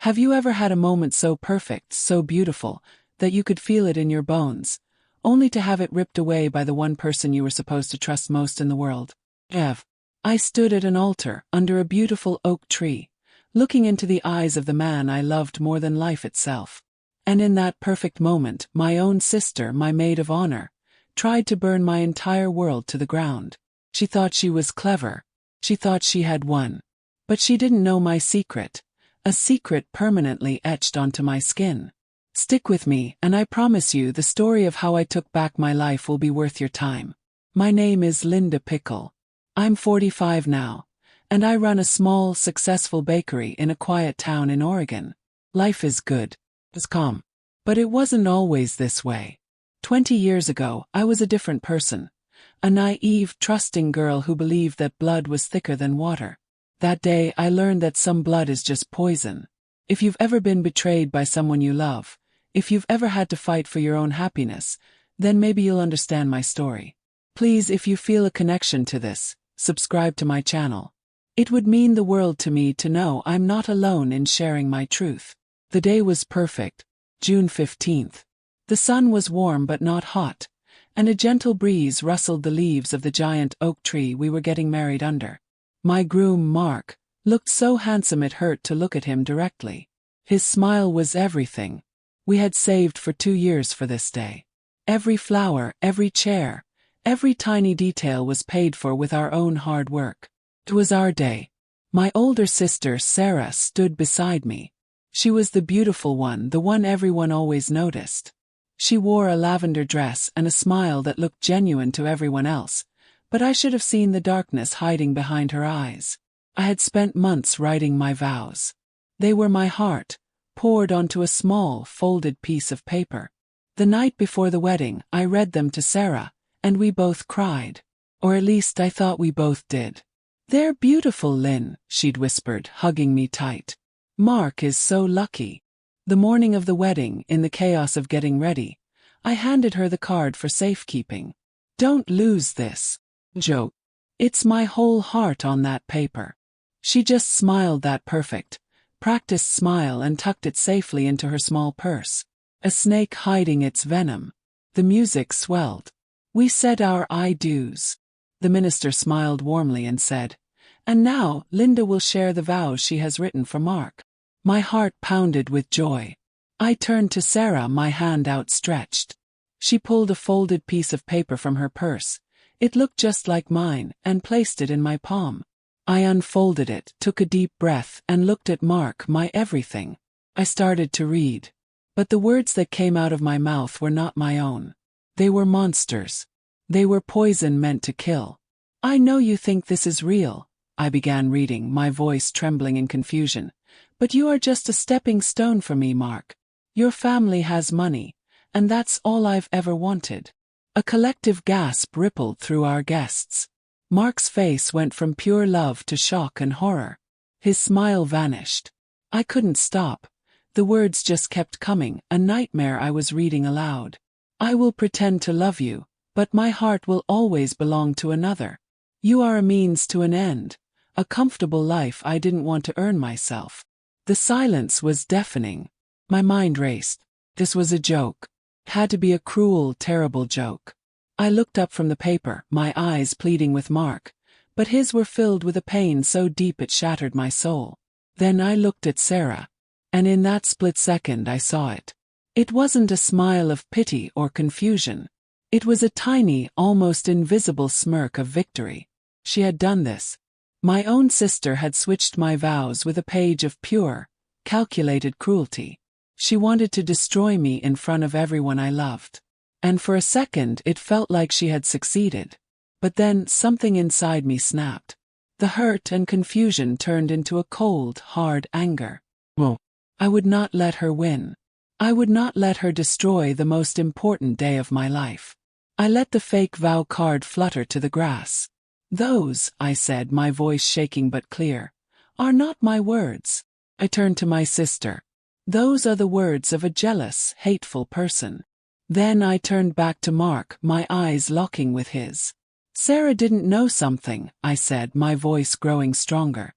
Have you ever had a moment so perfect, so beautiful, that you could feel it in your bones, only to have it ripped away by the one person you were supposed to trust most in the world? Ev. I stood at an altar, under a beautiful oak tree, looking into the eyes of the man I loved more than life itself. And in that perfect moment, my own sister, my maid of honor, tried to burn my entire world to the ground. She thought she was clever. She thought she had won. But she didn't know my secret, a secret permanently etched onto my skin. Stick with me, and I promise you the story of how I took back my life will be worth your time. My name is Linda Pickle. I'm 45 now, and I run a small, successful bakery in a quiet town in Oregon. Life is good. It's calm. But it wasn't always this way. 20 years ago, I was a different person. A naive, trusting girl who believed that blood was thicker than water. That day, I learned that some blood is just poison. If you've ever been betrayed by someone you love, if you've ever had to fight for your own happiness, then maybe you'll understand my story. Please, if you feel a connection to this, subscribe to my channel. It would mean the world to me to know I'm not alone in sharing my truth. The day was perfect, June 15th. The sun was warm but not hot, and a gentle breeze rustled the leaves of the giant oak tree we were getting married under. My groom, Mark, looked so handsome it hurt to look at him directly. His smile was everything. We had saved for 2 years for this day. Every flower, every chair, every tiny detail was paid for with our own hard work. It was our day. My older sister, Sarah, stood beside me. She was the beautiful one, the one everyone always noticed. She wore a lavender dress and a smile that looked genuine to everyone else, but I should have seen the darkness hiding behind her eyes. I had spent months writing my vows. They were my heart, poured onto a small, folded piece of paper. The night before the wedding, I read them to Sarah, and we both cried. Or at least I thought we both did. "They're beautiful, Lynn," she'd whispered, hugging me tight. "Mark is so lucky." The morning of the wedding, in the chaos of getting ready, I handed her the card for safekeeping. "Don't lose this." Joke. It's my whole heart on that paper. She just smiled that perfect, practiced smile and tucked it safely into her small purse. A snake hiding its venom. The music swelled. We said our I do's. The minister smiled warmly and said, "And now, Linda will share the vows she has written for Mark." My heart pounded with joy. I turned to Sarah, my hand outstretched. She pulled a folded piece of paper from her purse. It looked just like mine, and placed it in my palm. I unfolded it, took a deep breath, and looked at Mark, my everything. I started to read. But the words that came out of my mouth were not my own. They were monsters. They were poison meant to kill. "I know you think this is real," I began reading, my voice trembling in confusion. "But you are just a stepping stone for me, Mark. Your family has money, and that's all I've ever wanted." A collective gasp rippled through our guests. Mark's face went from pure love to shock and horror. His smile vanished. I couldn't stop. The words just kept coming, a nightmare I was reading aloud. "I will pretend to love you, but my heart will always belong to another. You are a means to an end, a comfortable life I didn't want to earn myself." The silence was deafening. My mind raced. This was a joke. It had to be a cruel, terrible joke. I looked up from the paper, my eyes pleading with Mark, but his were filled with a pain so deep it shattered my soul. Then I looked at Sarah, and in that split second I saw it. It wasn't a smile of pity or confusion. It was a tiny, almost invisible smirk of victory. She had done this. My own sister had switched my vows with a page of pure, calculated cruelty. She wanted to destroy me in front of everyone I loved. And for a second it felt like she had succeeded. But then something inside me snapped. The hurt and confusion turned into a cold, hard anger. Well, I would not let her win. I would not let her destroy the most important day of my life. I let the fake vow card flutter to the grass. "Those," I said, my voice shaking but clear, "are not my words." I turned to my sister. "Those are the words of a jealous, hateful person." Then I turned back to Mark, my eyes locking with his. "Sarah didn't know something," I said, my voice growing stronger.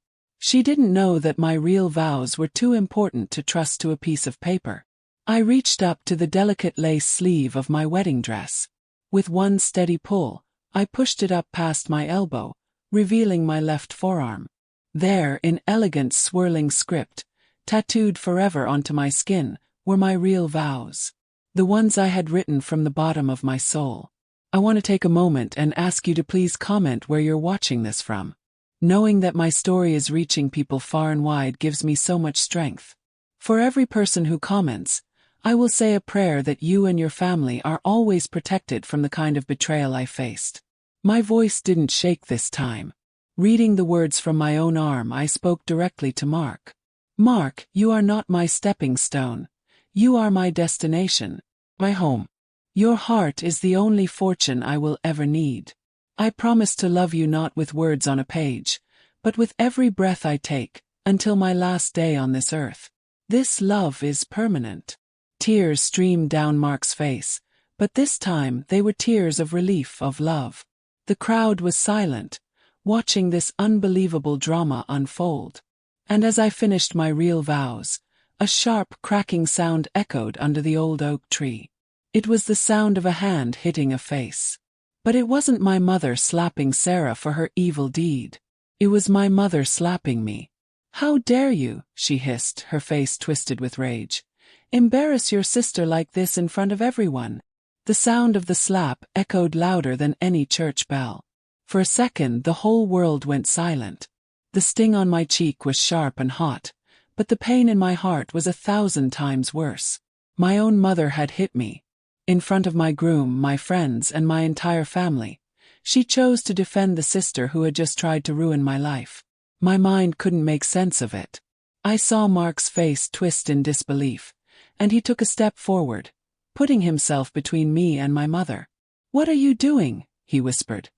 She didn't know that my real vows were too important to trust to a piece of paper. I reached up to the delicate lace sleeve of my wedding dress. With one steady pull, I pushed it up past my elbow, revealing my left forearm. There, in elegant swirling script, tattooed forever onto my skin, were my real vows. The ones I had written from the bottom of my soul. I want to take a moment and ask you to please comment where you're watching this from. Knowing that my story is reaching people far and wide gives me so much strength. For every person who comments, I will say a prayer that you and your family are always protected from the kind of betrayal I faced. My voice didn't shake this time. Reading the words from my own arm, I spoke directly to Mark. Mark, you are not my stepping stone. You are my destination, my home. Your heart is the only fortune I will ever need. I promise to love you not with words on a page, but with every breath I take, until my last day on this earth. This love is permanent. Tears streamed down Mark's face, but this time they were tears of relief, of love. The crowd was silent, watching this unbelievable drama unfold. And as I finished my real vows, a sharp cracking sound echoed under the old oak tree. It was the sound of a hand hitting a face. But it wasn't my mother slapping Sarah for her evil deed. It was my mother slapping me. How dare you, she hissed, her face twisted with rage. Embarrass your sister like this in front of everyone. The sound of the slap echoed louder than any church bell. For a second the whole world went silent. The sting on my cheek was sharp and hot, but the pain in my heart was 1,000 times worse. My own mother had hit me. In front of my groom, my friends, and my entire family. She chose to defend the sister who had just tried to ruin my life. My mind couldn't make sense of it. I saw Mark's face twist in disbelief, and he took a step forward, putting himself between me and my mother. "What are you doing?" he whispered,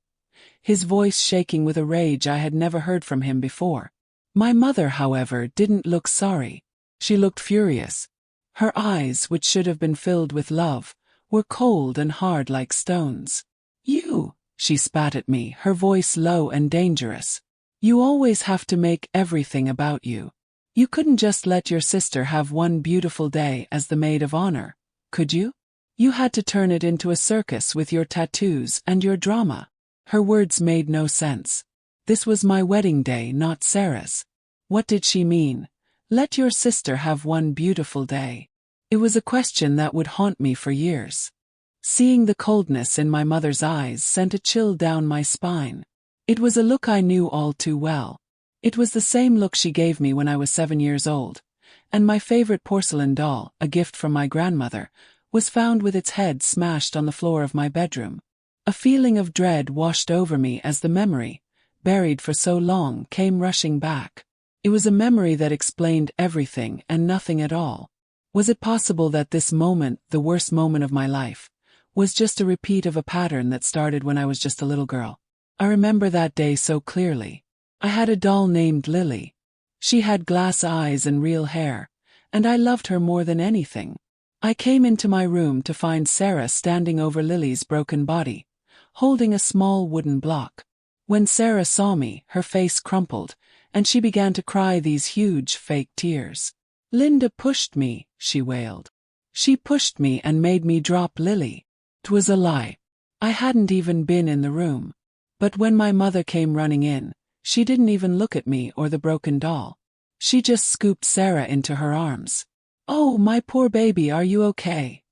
his voice shaking with a rage I had never heard from him before. My mother, however, didn't look sorry. She looked furious. Her eyes, which should have been filled with love, were cold and hard like stones. "You," she spat at me, her voice low and dangerous. "You always have to make everything about you. You couldn't just let your sister have one beautiful day as the maid of honor, could you? You had to turn it into a circus with your tattoos and your drama." Her words made no sense. This was my wedding day, not Sarah's. What did she mean? Let your sister have one beautiful day. It was a question that would haunt me for years. Seeing the coldness in my mother's eyes sent a chill down my spine. It was a look I knew all too well. It was the same look she gave me when I was 7 years old, and my favorite porcelain doll, a gift from my grandmother, was found with its head smashed on the floor of my bedroom. A feeling of dread washed over me as the memory, buried for so long, came rushing back. It was a memory that explained everything and nothing at all. Was it possible that this moment, the worst moment of my life, was just a repeat of a pattern that started when I was just a little girl? I remember that day so clearly. I had a doll named Lily. She had glass eyes and real hair, and I loved her more than anything. I came into my room to find Sarah standing over Lily's broken body, holding a small wooden block. When Sarah saw me, her face crumpled, and she began to cry these huge fake tears. "Linda pushed me," she wailed. "She pushed me and made me drop Lily." 'Twas a lie. I hadn't even been in the room. But when my mother came running in, she didn't even look at me or the broken doll. She just scooped Sarah into her arms. "Oh, my poor baby, are you okay?"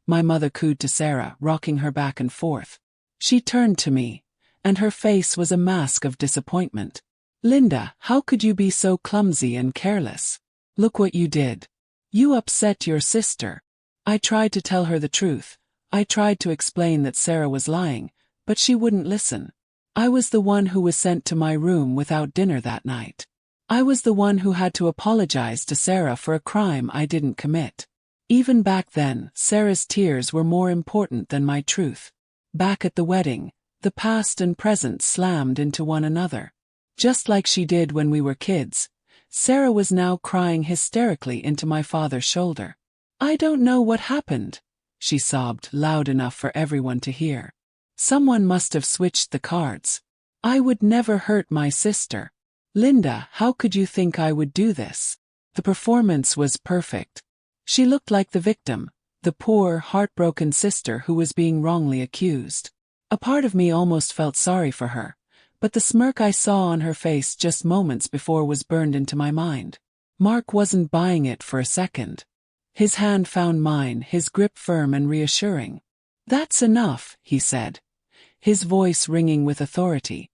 My mother cooed to Sarah, rocking her back and forth. She turned to me, and her face was a mask of disappointment. "Linda, how could you be so clumsy and careless? Look what you did. You upset your sister." I tried to tell her the truth. I tried to explain that Sarah was lying, but she wouldn't listen. I was the one who was sent to my room without dinner that night. I was the one who had to apologize to Sarah for a crime I didn't commit. Even back then, Sarah's tears were more important than my truth. Back at the wedding, the past and present slammed into one another. Just like she did when we were kids, Sarah was now crying hysterically into my father's shoulder. "I don't know what happened," she sobbed, loud enough for everyone to hear. "Someone must have switched the cards. I would never hurt my sister." Linda, how could you think I would do this? The performance was perfect. She looked like the victim, the poor, heartbroken sister who was being wrongly accused. A part of me almost felt sorry for her, but the smirk I saw on her face just moments before was burned into my mind. Mark wasn't buying it for a second. His hand found mine, his grip firm and reassuring. "That's enough," he said, his voice ringing with authority.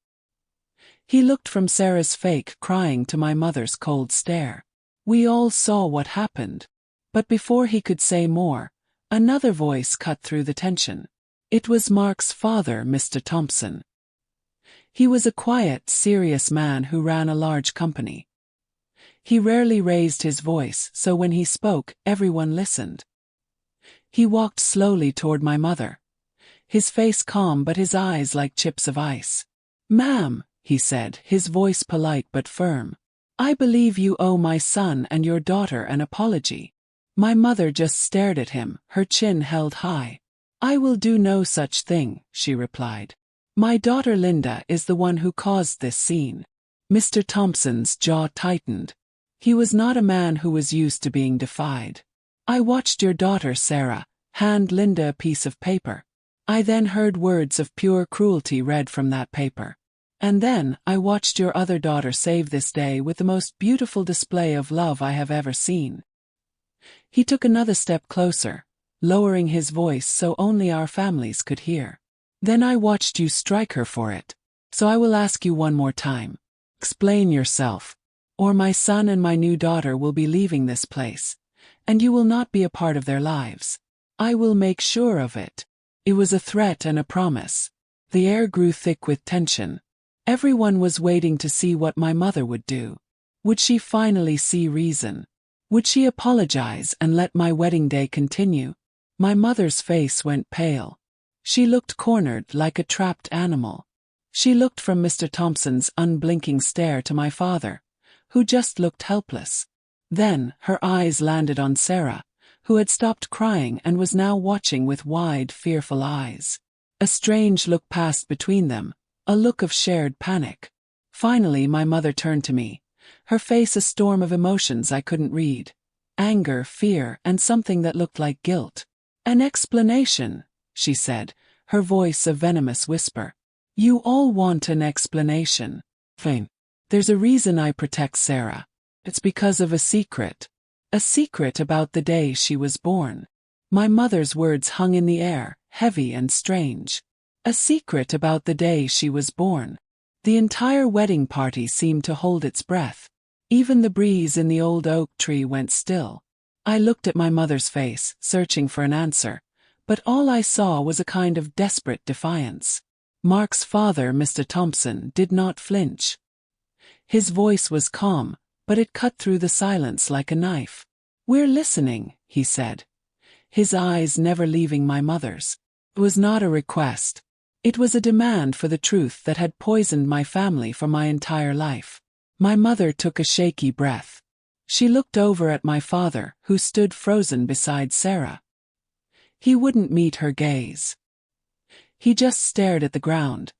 He looked from Sarah's fake crying to my mother's cold stare. We all saw what happened. But before he could say more, another voice cut through the tension. It was Mark's father, Mr. Thompson. He was a quiet, serious man who ran a large company. He rarely raised his voice, so when he spoke, everyone listened. He walked slowly toward my mother, his face calm but his eyes like chips of ice. "Ma'am," he said, his voice polite but firm, "I believe you owe my son and your daughter an apology." My mother just stared at him, her chin held high. "I will do no such thing," she replied. "My daughter Linda is the one who caused this scene." Mr. Thompson's jaw tightened. He was not a man who was used to being defied. "I watched your daughter Sarah hand Linda a piece of paper. I then heard words of pure cruelty read from that paper. And then I watched your other daughter save this day with the most beautiful display of love I have ever seen." He took another step closer, lowering his voice so only our families could hear. "Then I watched you strike her for it. So I will ask you one more time. Explain yourself, or my son and my new daughter will be leaving this place, and you will not be a part of their lives. I will make sure of it." It was a threat and a promise. The air grew thick with tension. Everyone was waiting to see what my mother would do. Would she finally see reason? Would she apologize and let my wedding day continue? My mother's face went pale. She looked cornered like a trapped animal. She looked from Mr. Thompson's unblinking stare to my father, who just looked helpless. Then, her eyes landed on Sarah, who had stopped crying and was now watching with wide, fearful eyes. A strange look passed between them, a look of shared panic. Finally, my mother turned to me, her face a storm of emotions I couldn't read. Anger, fear, and something that looked like guilt. "An explanation," she said, her voice a venomous whisper. "You all want an explanation. Fine. There's a reason I protect Sarah. It's because of a secret. A secret about the day she was born." My mother's words hung in the air, heavy and strange. A secret about the day she was born. The entire wedding party seemed to hold its breath. Even the breeze in the old oak tree went still. I looked at my mother's face, searching for an answer, but all I saw was a kind of desperate defiance. Mark's father, Mr. Thompson, did not flinch. His voice was calm, but it cut through the silence like a knife. "We're listening," he said, his eyes never leaving my mother's. It was not a request. It was a demand for the truth that had poisoned my family for my entire life. My mother took a shaky breath. She looked over at my father, who stood frozen beside Sarah. He wouldn't meet her gaze. He just stared at the ground.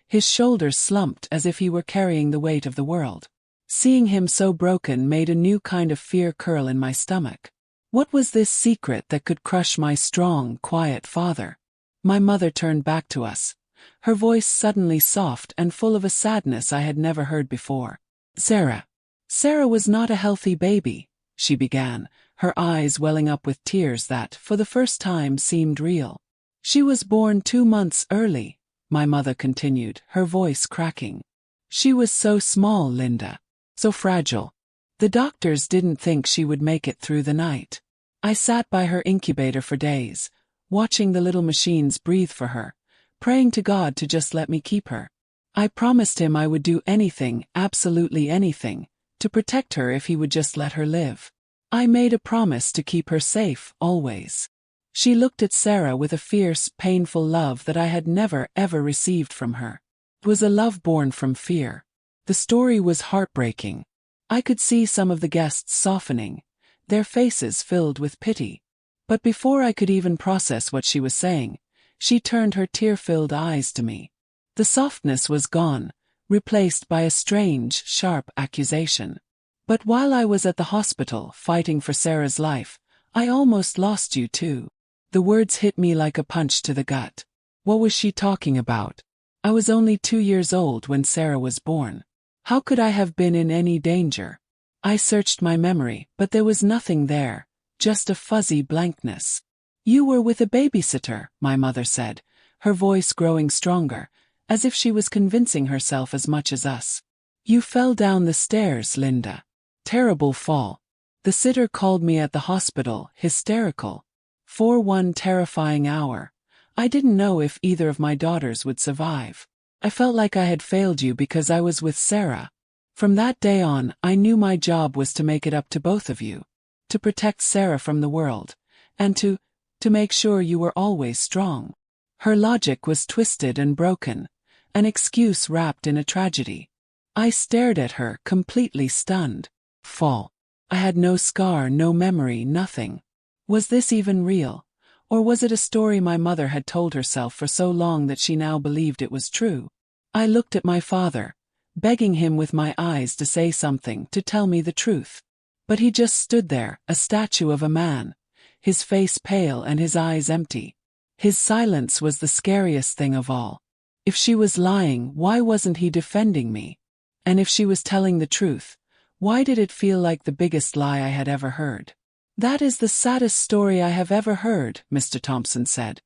His shoulders slumped as if he were carrying the weight of the world. Seeing him so broken made a new kind of fear curl in my stomach. What was this secret that could crush my strong, quiet father? My mother turned back to us, her voice suddenly soft and full of a sadness I had never heard before. Sarah was not a healthy baby," she began, her eyes welling up with tears that, for the first time, seemed real. "She was born 2 months early," my mother continued, her voice cracking. "She was so small, Linda. So fragile. The doctors didn't think she would make it through the night. I sat by her incubator for days, watching the little machines breathe for her, praying to God to just let me keep her. I promised him I would do anything, absolutely anything, to protect her if he would just let her live. I made a promise to keep her safe, always." She looked at Sarah with a fierce, painful love that I had never, ever received from her. It was a love born from fear. The story was heartbreaking. I could see some of the guests softening, their faces filled with pity. But before I could even process what she was saying, she turned her tear-filled eyes to me. The softness was gone, replaced by a strange, sharp accusation. But while I was at the hospital fighting for Sarah's life, I almost lost you too. The words hit me like a punch to the gut. What was she talking about? I was only 2 years old when Sarah was born. How could I have been in any danger? I searched my memory, but there was nothing there, just a fuzzy blankness. You were with a babysitter, my mother said, her voice growing stronger, as if she was convincing herself as much as us. You fell down the stairs, Linda. Terrible fall. The sitter called me at the hospital, hysterical. For one terrifying hour. I didn't know if either of my daughters would survive. I felt like I had failed you because I was with Sarah. From that day on, I knew my job was to make it up to both of you. To protect Sarah from the world. And to make sure you were always strong. Her logic was twisted and broken. An excuse wrapped in a tragedy. I stared at her, completely stunned. Fall. I had no scar, no memory, nothing. Was this even real? Or was it a story my mother had told herself for so long that she now believed it was true? I looked at my father, begging him with my eyes to say something, to tell me the truth. But he just stood there, a statue of a man, his face pale and his eyes empty. His silence was the scariest thing of all. If she was lying, why wasn't he defending me? And if she was telling the truth, why did it feel like the biggest lie I had ever heard? That is the saddest story I have ever heard, Mr. Thompson said.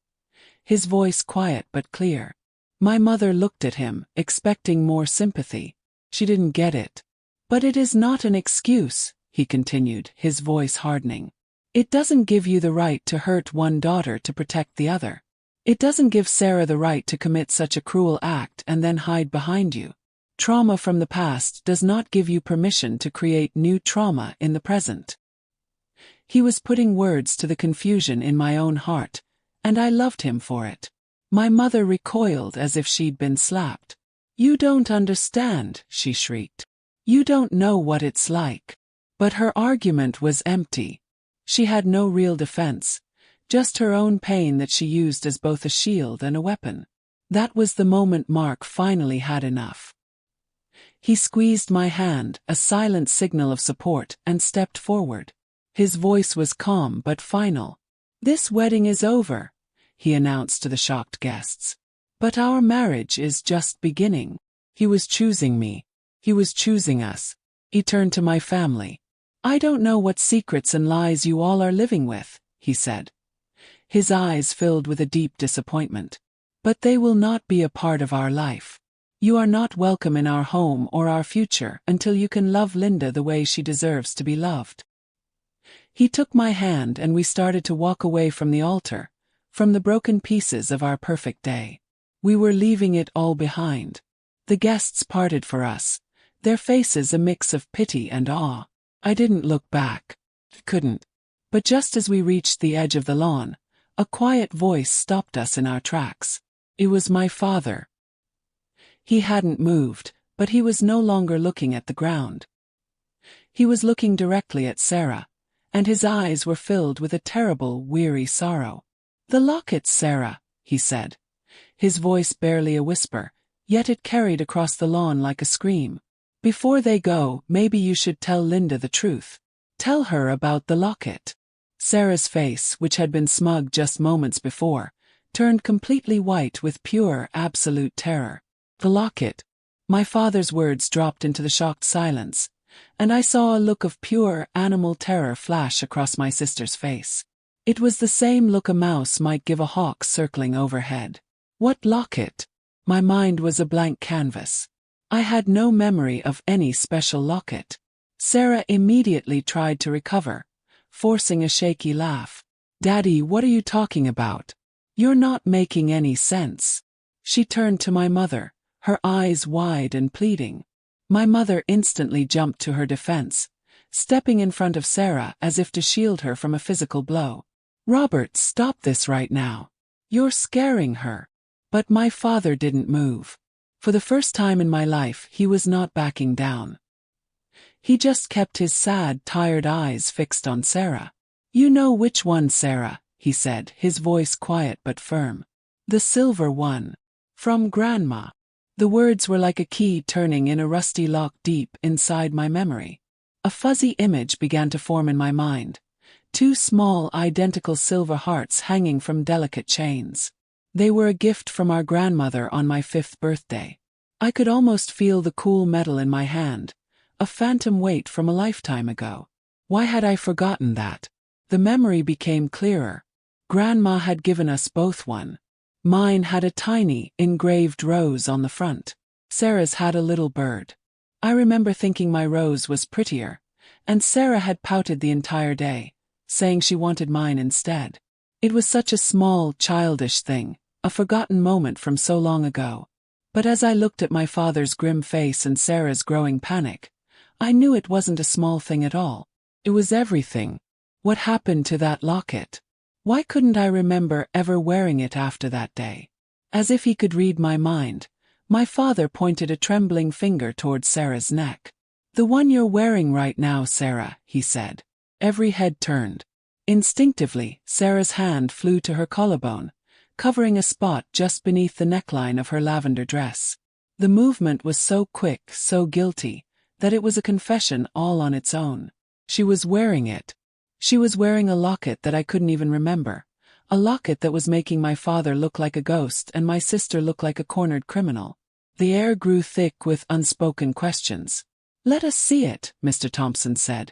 His voice quiet but clear. My mother looked at him, expecting more sympathy. She didn't get it. But it is not an excuse, he continued, his voice hardening. It doesn't give you the right to hurt one daughter to protect the other. It doesn't give Sarah the right to commit such a cruel act and then hide behind you. Trauma from the past does not give you permission to create new trauma in the present. He was putting words to the confusion in my own heart, and I loved him for it. My mother recoiled as if she'd been slapped. You don't understand, she shrieked. You don't know what it's like. But her argument was empty. She had no real defense, just her own pain that she used as both a shield and a weapon. That was the moment Mark finally had enough. He squeezed my hand, a silent signal of support, and stepped forward. His voice was calm but final. This wedding is over, he announced to the shocked guests. But our marriage is just beginning. He was choosing me. He was choosing us. He turned to my family. I don't know what secrets and lies you all are living with, he said. His eyes filled with a deep disappointment. But they will not be a part of our life. You are not welcome in our home or our future until you can love Linda the way she deserves to be loved. He took my hand and we started to walk away from the altar, from the broken pieces of our perfect day. We were leaving it all behind. The guests parted for us, their faces a mix of pity and awe. I didn't look back. Couldn't. But just as we reached the edge of the lawn, a quiet voice stopped us in our tracks. It was my father. He hadn't moved, but he was no longer looking at the ground. He was looking directly at Sarah, and his eyes were filled with a terrible, weary sorrow. The locket, Sarah, he said. His voice barely a whisper, yet it carried across the lawn like a scream. Before they go, maybe you should tell Linda the truth. Tell her about the locket. Sarah's face, which had been smug just moments before, turned completely white with pure, absolute terror. The locket. My father's words dropped into the shocked silence, and I saw a look of pure, animal terror flash across my sister's face. It was the same look a mouse might give a hawk circling overhead. What locket? My mind was a blank canvas. I had no memory of any special locket. Sarah immediately tried to recover, forcing a shaky laugh. Daddy, what are you talking about? You're not making any sense. She turned to my mother, her eyes wide and pleading. My mother instantly jumped to her defense, stepping in front of Sarah as if to shield her from a physical blow. Robert, stop this right now. You're scaring her. But my father didn't move. For the first time in my life, he was not backing down. He just kept his sad, tired eyes fixed on Sarah. You know which one, Sarah, he said, his voice quiet but firm. The silver one. From Grandma. The words were like a key turning in a rusty lock deep inside my memory. A fuzzy image began to form in my mind. Two small, identical silver hearts hanging from delicate chains. They were a gift from our grandmother on my 5th birthday. I could almost feel the cool metal in my hand, a phantom weight from a lifetime ago. Why had I forgotten that? The memory became clearer. Grandma had given us both one. Mine had a tiny, engraved rose on the front. Sarah's had a little bird. I remember thinking my rose was prettier, and Sarah had pouted the entire day, saying she wanted mine instead. It was such a small, childish thing, a forgotten moment from so long ago. But as I looked at my father's grim face and Sarah's growing panic, I knew it wasn't a small thing at all. It was everything. What happened to that locket? Why couldn't I remember ever wearing it after that day? As if he could read my mind, my father pointed a trembling finger towards Sarah's neck. "The one you're wearing right now, Sarah," he said. Every head turned. Instinctively, Sarah's hand flew to her collarbone, covering a spot just beneath the neckline of her lavender dress. The movement was so quick, so guilty, that it was a confession all on its own. She was wearing it. She was wearing a locket that I couldn't even remember. A locket that was making my father look like a ghost and my sister look like a cornered criminal. The air grew thick with unspoken questions. "Let us see it," Mr. Thompson said,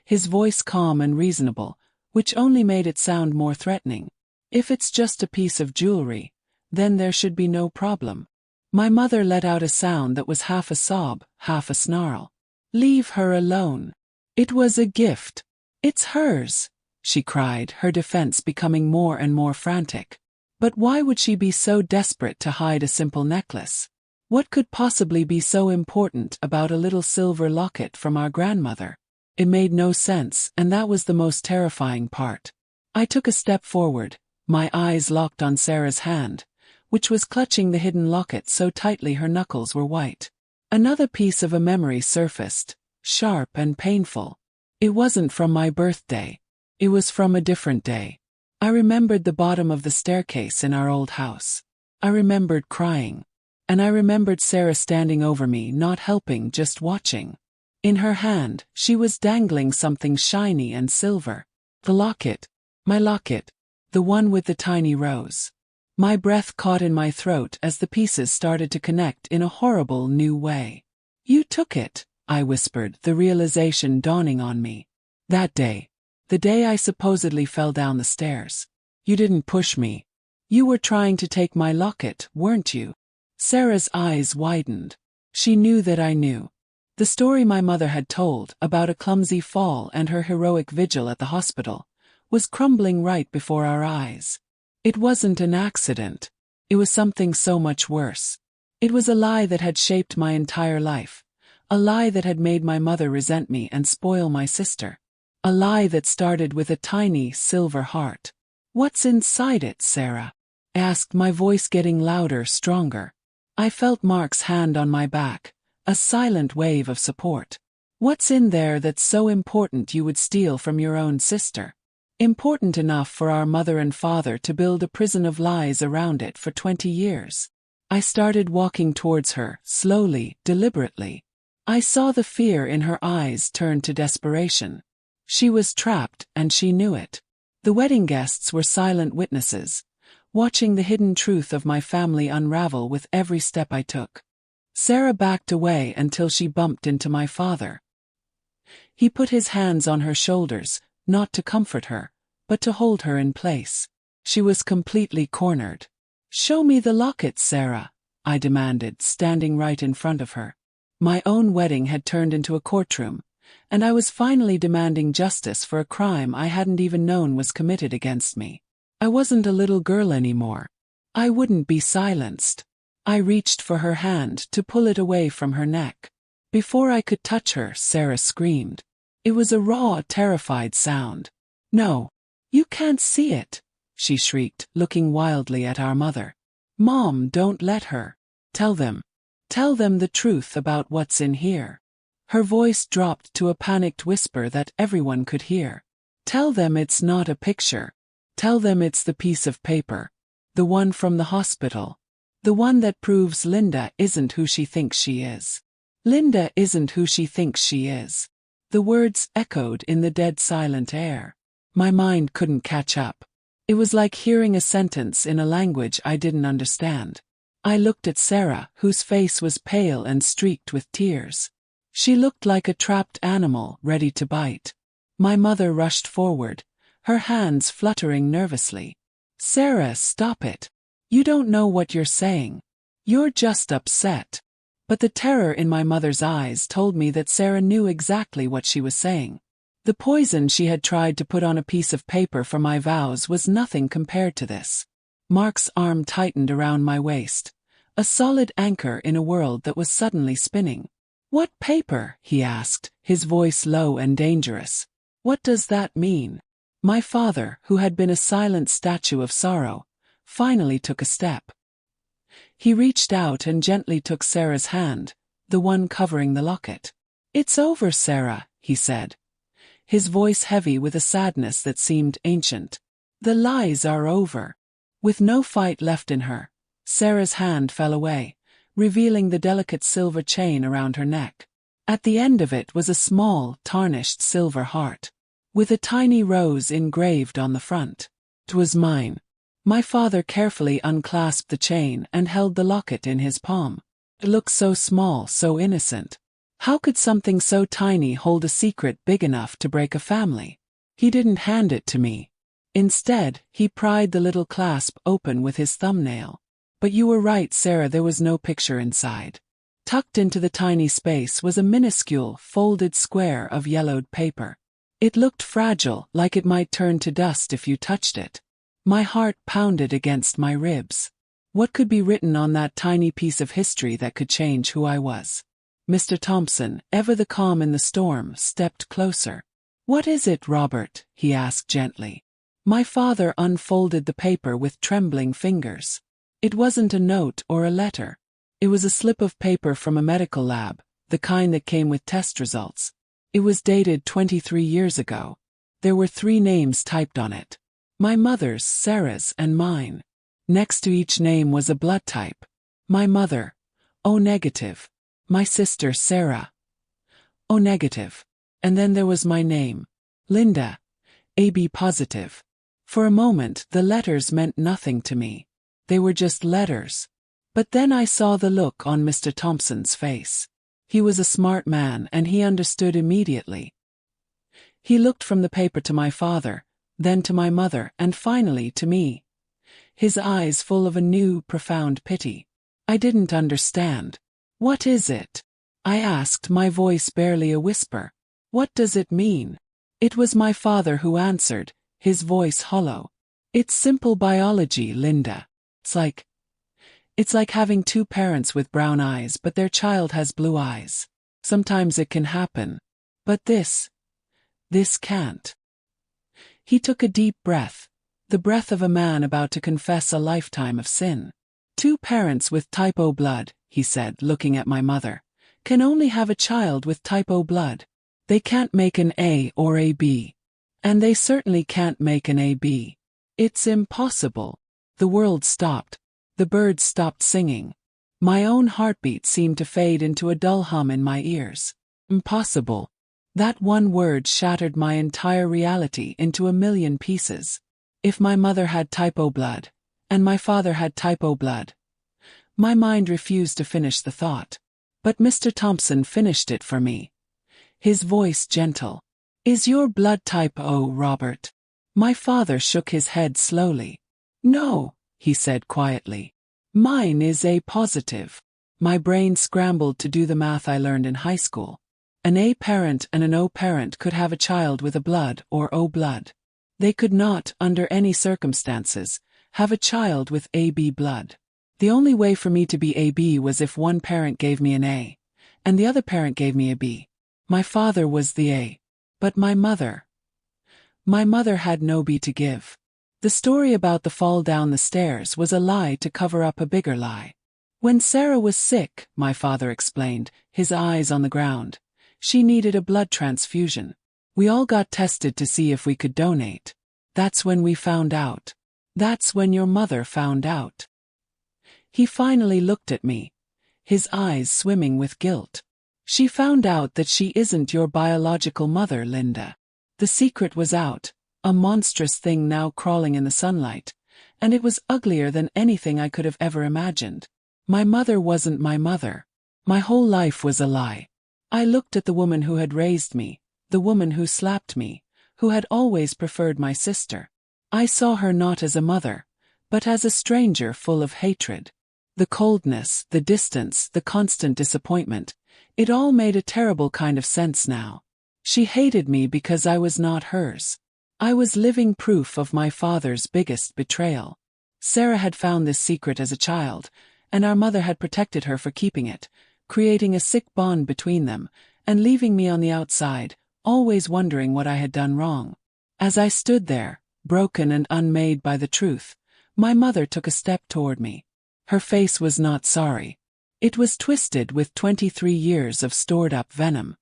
his voice calm and reasonable, which only made it sound more threatening. "If it's just a piece of jewelry, then there should be no problem." My mother let out a sound that was half a sob, half a snarl. "Leave her alone. It was a gift. It's hers," she cried, her defense becoming more and more frantic. But why would she be so desperate to hide a simple necklace? What could possibly be so important about a little silver locket from our grandmother? It made no sense, and that was the most terrifying part. I took a step forward, my eyes locked on Sarah's hand, which was clutching the hidden locket so tightly her knuckles were white. Another piece of a memory surfaced, sharp and painful. It wasn't from my birthday. It was from a different day. I remembered the bottom of the staircase in our old house. I remembered crying. And I remembered Sarah standing over me, not helping, just watching. In her hand, she was dangling something shiny and silver. The locket. My locket. The one with the tiny rose. My breath caught in my throat as the pieces started to connect in a horrible new way. "You took it," I whispered, the realization dawning on me. "That day. The day I supposedly fell down the stairs. You didn't push me. You were trying to take my locket, weren't you?" Sarah's eyes widened. She knew that I knew. The story my mother had told about a clumsy fall and her heroic vigil at the hospital was crumbling right before our eyes. It wasn't an accident. It was something so much worse. It was a lie that had shaped my entire life. A lie that had made my mother resent me and spoil my sister. A lie that started with a tiny, silver heart. "What's inside it, Sarah?" I asked, my voice getting louder, stronger. I felt Mark's hand on my back, a silent wave of support. "What's in there that's so important you would steal from your own sister? Important enough for our mother and father to build a prison of lies around it for 20 years. I started walking towards her, slowly, deliberately. I saw the fear in her eyes turn to desperation. She was trapped, and she knew it. The wedding guests were silent witnesses, watching the hidden truth of my family unravel with every step I took. Sarah backed away until she bumped into my father. He put his hands on her shoulders, not to comfort her, but to hold her in place. She was completely cornered. "Show me the locket, Sarah," I demanded, standing right in front of her. My own wedding had turned into a courtroom, and I was finally demanding justice for a crime I hadn't even known was committed against me. I wasn't a little girl anymore. I wouldn't be silenced. I reached for her hand to pull it away from her neck. Before I could touch her, Sarah screamed. It was a raw, terrified sound. "No, you can't see it," she shrieked, looking wildly at our mother. "Mom, don't let her. Tell them the truth about what's in here." Her voice dropped to a panicked whisper that everyone could hear. "Tell them it's not a picture. Tell them it's the piece of paper. The one from the hospital. The one that proves Linda isn't who she thinks she is. Linda isn't who she thinks she is. The words echoed in the dead silent air. My mind couldn't catch up. It was like hearing a sentence in a language I didn't understand. I looked at Sarah, whose face was pale and streaked with tears. She looked like a trapped animal ready to bite. My mother rushed forward, her hands fluttering nervously. "Sarah, stop it. You don't know what you're saying. You're just upset." But the terror in my mother's eyes told me that Sarah knew exactly what she was saying. The poison she had tried to put on a piece of paper for my vows was nothing compared to this. Mark's arm tightened around my waist, a solid anchor in a world that was suddenly spinning. "What paper?" he asked, his voice low and dangerous. "What does that mean?" My father, who had been a silent statue of sorrow, finally took a step. He reached out and gently took Sarah's hand, the one covering the locket. "It's over, Sarah," he said, his voice heavy with a sadness that seemed ancient. "The lies are over." With no fight left in her, Sarah's hand fell away, revealing the delicate silver chain around her neck. At the end of it was a small, tarnished silver heart, with a tiny rose engraved on the front. It was mine. My father carefully unclasped the chain and held the locket in his palm. It looked so small, so innocent. How could something so tiny hold a secret big enough to break a family? He didn't hand it to me. Instead, he pried the little clasp open with his thumbnail. But you were right, Sarah, there was no picture inside. Tucked into the tiny space was a minuscule, folded square of yellowed paper. It looked fragile, like it might turn to dust if you touched it. My heart pounded against my ribs. What could be written on that tiny piece of history that could change who I was? Mr. Thompson, ever the calm in the storm, stepped closer. "What is it, Robert?" he asked gently. My father unfolded the paper with trembling fingers. It wasn't a note or a letter. It was a slip of paper from a medical lab, the kind that came with test results. It was dated 23 years ago. There were 3 names typed on it. My mother's, Sarah's, and mine. Next to each name was a blood type. My mother, O negative. My sister, Sarah, O negative. And then there was my name, Linda, AB positive. For a moment, the letters meant nothing to me. They were just letters. But then I saw the look on Mr. Thompson's face. He was a smart man and he understood immediately. He looked from the paper to my father, then to my mother, and finally to me. His eyes full of a new, profound pity. I didn't understand. "What is it?" I asked, my voice barely a whisper. "What does it mean?" It was my father who answered, his voice hollow. "It's simple biology, Linda. It's like having 2 parents with brown eyes but their child has blue eyes. Sometimes it can happen. But this can't." He took a deep breath, the breath of a man about to confess a lifetime of sin. 2 parents with type O blood, he said, looking at my mother, can only have a child with type O blood. They can't make an A or a B. And they certainly can't make an AB. It's impossible. The world stopped. The birds stopped singing. My own heartbeat seemed to fade into a dull hum in my ears. Impossible. That one word shattered my entire reality into a million pieces. If my mother had type O blood, and my father had type O blood. My mind refused to finish the thought. But Mr. Thompson finished it for me. His voice gentle. "Is your blood type O, Robert?" My father shook his head slowly. "No," he said quietly. "Mine is A positive." My brain scrambled to do the math I learned in high school. An A parent and an O parent could have a child with a blood or O blood. They could not, under any circumstances, have a child with AB blood. The only way for me to be AB was if one parent gave me an A, and the other parent gave me a B. My father was the A. But my mother had no B to give. The story about the fall down the stairs was a lie to cover up a bigger lie. When Sarah was sick, my father explained, his eyes on the ground, she needed a blood transfusion. We all got tested to see if we could donate. That's when we found out. That's when your mother found out. He finally looked at me, his eyes swimming with guilt. She found out that she isn't your biological mother, Linda. The secret was out, a monstrous thing now crawling in the sunlight, and it was uglier than anything I could have ever imagined. My mother wasn't my mother. My whole life was a lie. I looked at the woman who had raised me, the woman who slapped me, who had always preferred my sister. I saw her not as a mother, but as a stranger full of hatred. The coldness, the distance, the constant disappointment, it all made a terrible kind of sense now. She hated me because I was not hers. I was living proof of my father's biggest betrayal. Sarah had found this secret as a child, and our mother had protected her for keeping it, creating a sick bond between them, and leaving me on the outside, always wondering what I had done wrong. As I stood there, broken and unmade by the truth, my mother took a step toward me. Her face was not sorry. It was twisted with 23 years of stored-up venom.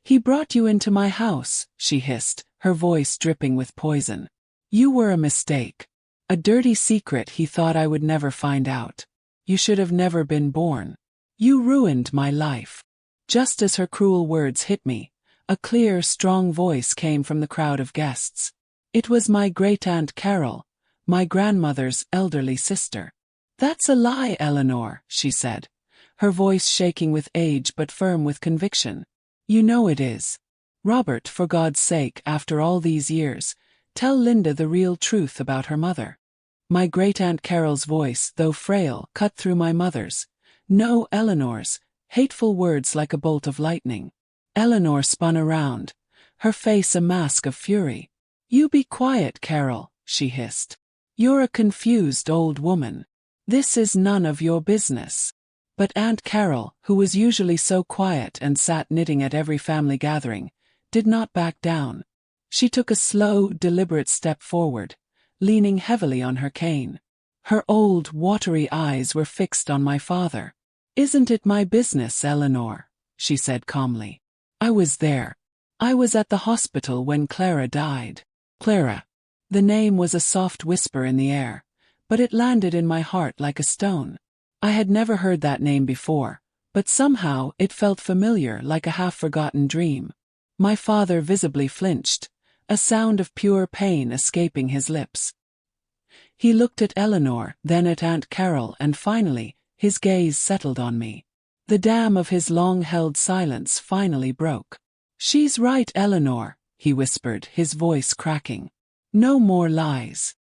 "He brought you into my house," she hissed, her voice dripping with poison. "You were a mistake. A dirty secret he thought I would never find out. You should have never been born. You ruined my life." Just as her cruel words hit me, a clear, strong voice came from the crowd of guests. It was my great-aunt Carol, my grandmother's elderly sister. "That's a lie, Eleanor," she said, her voice shaking with age but firm with conviction. "You know it is. Robert, for God's sake, after all these years, tell Linda the real truth about her mother." My great-aunt Carol's voice, though frail, cut through my mother's, no, Eleanor's, hateful words like a bolt of lightning. Eleanor spun around, her face a mask of fury. "You be quiet, Carol," she hissed. "You're a confused old woman. This is none of your business." But Aunt Carol, who was usually so quiet and sat knitting at every family gathering, did not back down. She took a slow, deliberate step forward, leaning heavily on her cane. Her old, watery eyes were fixed on my father. "Isn't it my business, Eleanor?" she said calmly. "I was there. I was at the hospital when Clara died." Clara. The name was a soft whisper in the air, but it landed in my heart like a stone. I had never heard that name before, but somehow it felt familiar, like a half-forgotten dream. My father visibly flinched, a sound of pure pain escaping his lips. He looked at Eleanor, then at Aunt Carol, and finally, his gaze settled on me. The dam of his long-held silence finally broke. "She's right, Eleanor," he whispered, his voice cracking. "No more lies."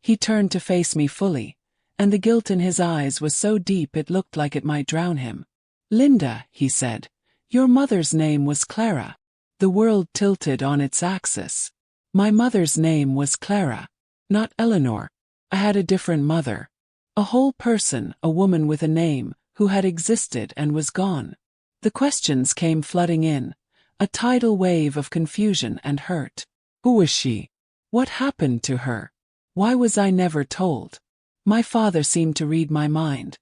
He turned to face me fully, and the guilt in his eyes was so deep it looked like it might drown him. "Linda," he said, "your mother's name was Clara." The world tilted on its axis. My mother's name was Clara, not Eleanor. I had a different mother. A whole person, a woman with a name, who had existed and was gone. The questions came flooding in, a tidal wave of confusion and hurt. Who was she? What happened to her? Why was I never told? My father seemed to read my mind.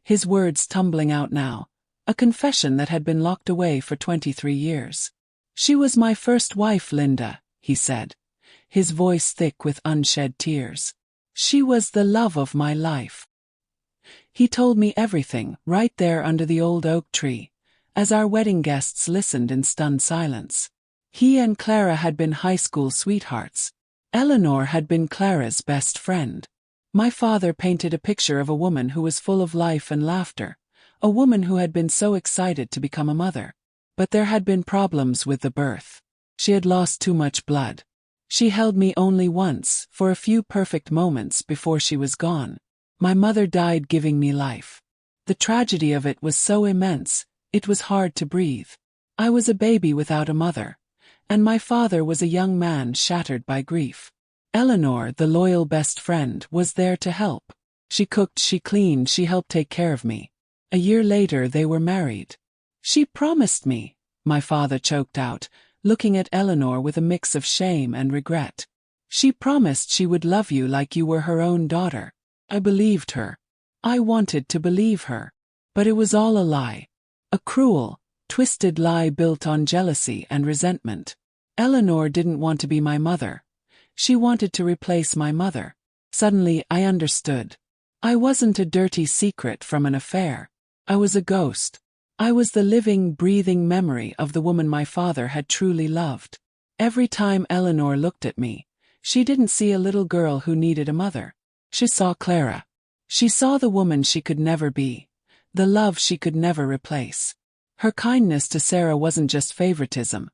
His words tumbling out now, a confession that had been locked away for 23 years. "She was my first wife, Linda," he said, his voice thick with unshed tears. "She was the love of my life." He told me everything, right there under the old oak tree, as our wedding guests listened in stunned silence. He and Clara had been high school sweethearts. Eleanor had been Clara's best friend. My father painted a picture of a woman who was full of life and laughter, a woman who had been so excited to become a mother. But there had been problems with the birth. She had lost too much blood. She held me only once, for a few perfect moments before she was gone. My mother died giving me life. The tragedy of it was so immense, it was hard to breathe. I was a baby without a mother, and my father was a young man shattered by grief. Eleanor, the loyal best friend, was there to help. She cooked, she cleaned, she helped take care of me. A year later they were married. "She promised me," my father choked out, looking at Eleanor with a mix of shame and regret. "She promised she would love you like you were her own daughter." I believed her. I wanted to believe her. But it was all a lie. A cruel, twisted lie built on jealousy and resentment. Eleanor didn't want to be my mother. She wanted to replace my mother. Suddenly I understood. I wasn't a dirty secret from an affair. I was a ghost. I was the living, breathing memory of the woman my father had truly loved. Every time Eleanor looked at me, she didn't see a little girl who needed a mother. She saw Clara. She saw the woman she could never be, the love she could never replace. Her kindness to Sarah wasn't just favoritism.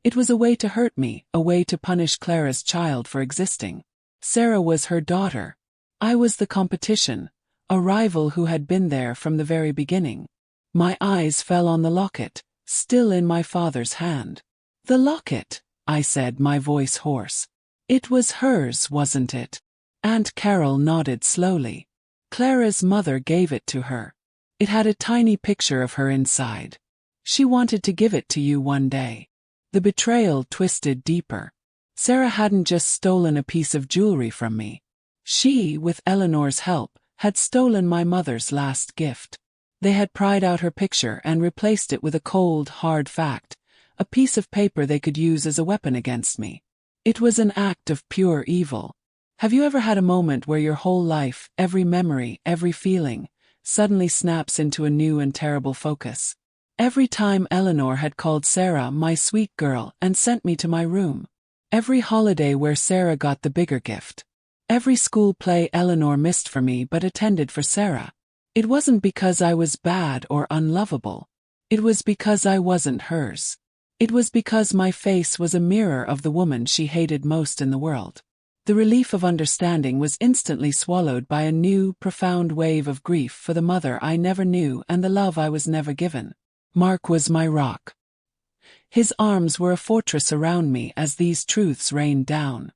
It was a way to hurt me, a way to punish Clara's child for existing. Sarah was her daughter. I was the competition, a rival who had been there from the very beginning. My eyes fell on the locket, still in my father's hand. The locket, I said, my voice hoarse. It was hers, wasn't it? Aunt Carol nodded slowly. Clara's mother gave it to her. It had a tiny picture of her inside. She wanted to give it to you one day. The betrayal twisted deeper. Sarah hadn't just stolen a piece of jewelry from me. She, with Eleanor's help, had stolen my mother's last gift. They had pried out her picture and replaced it with a cold, hard fact, a piece of paper they could use as a weapon against me. It was an act of pure evil. Have you ever had a moment where your whole life, every memory, every feeling, suddenly snaps into a new and terrible focus? Every time Eleanor had called Sarah my sweet girl and sent me to my room. Every holiday where Sarah got the bigger gift. Every school play Eleanor missed for me but attended for Sarah. It wasn't because I was bad or unlovable. It was because I wasn't hers. It was because my face was a mirror of the woman she hated most in the world. The relief of understanding was instantly swallowed by a new, profound wave of grief for the mother I never knew and the love I was never given. Mark was my rock. His arms were a fortress around me as these truths rained down.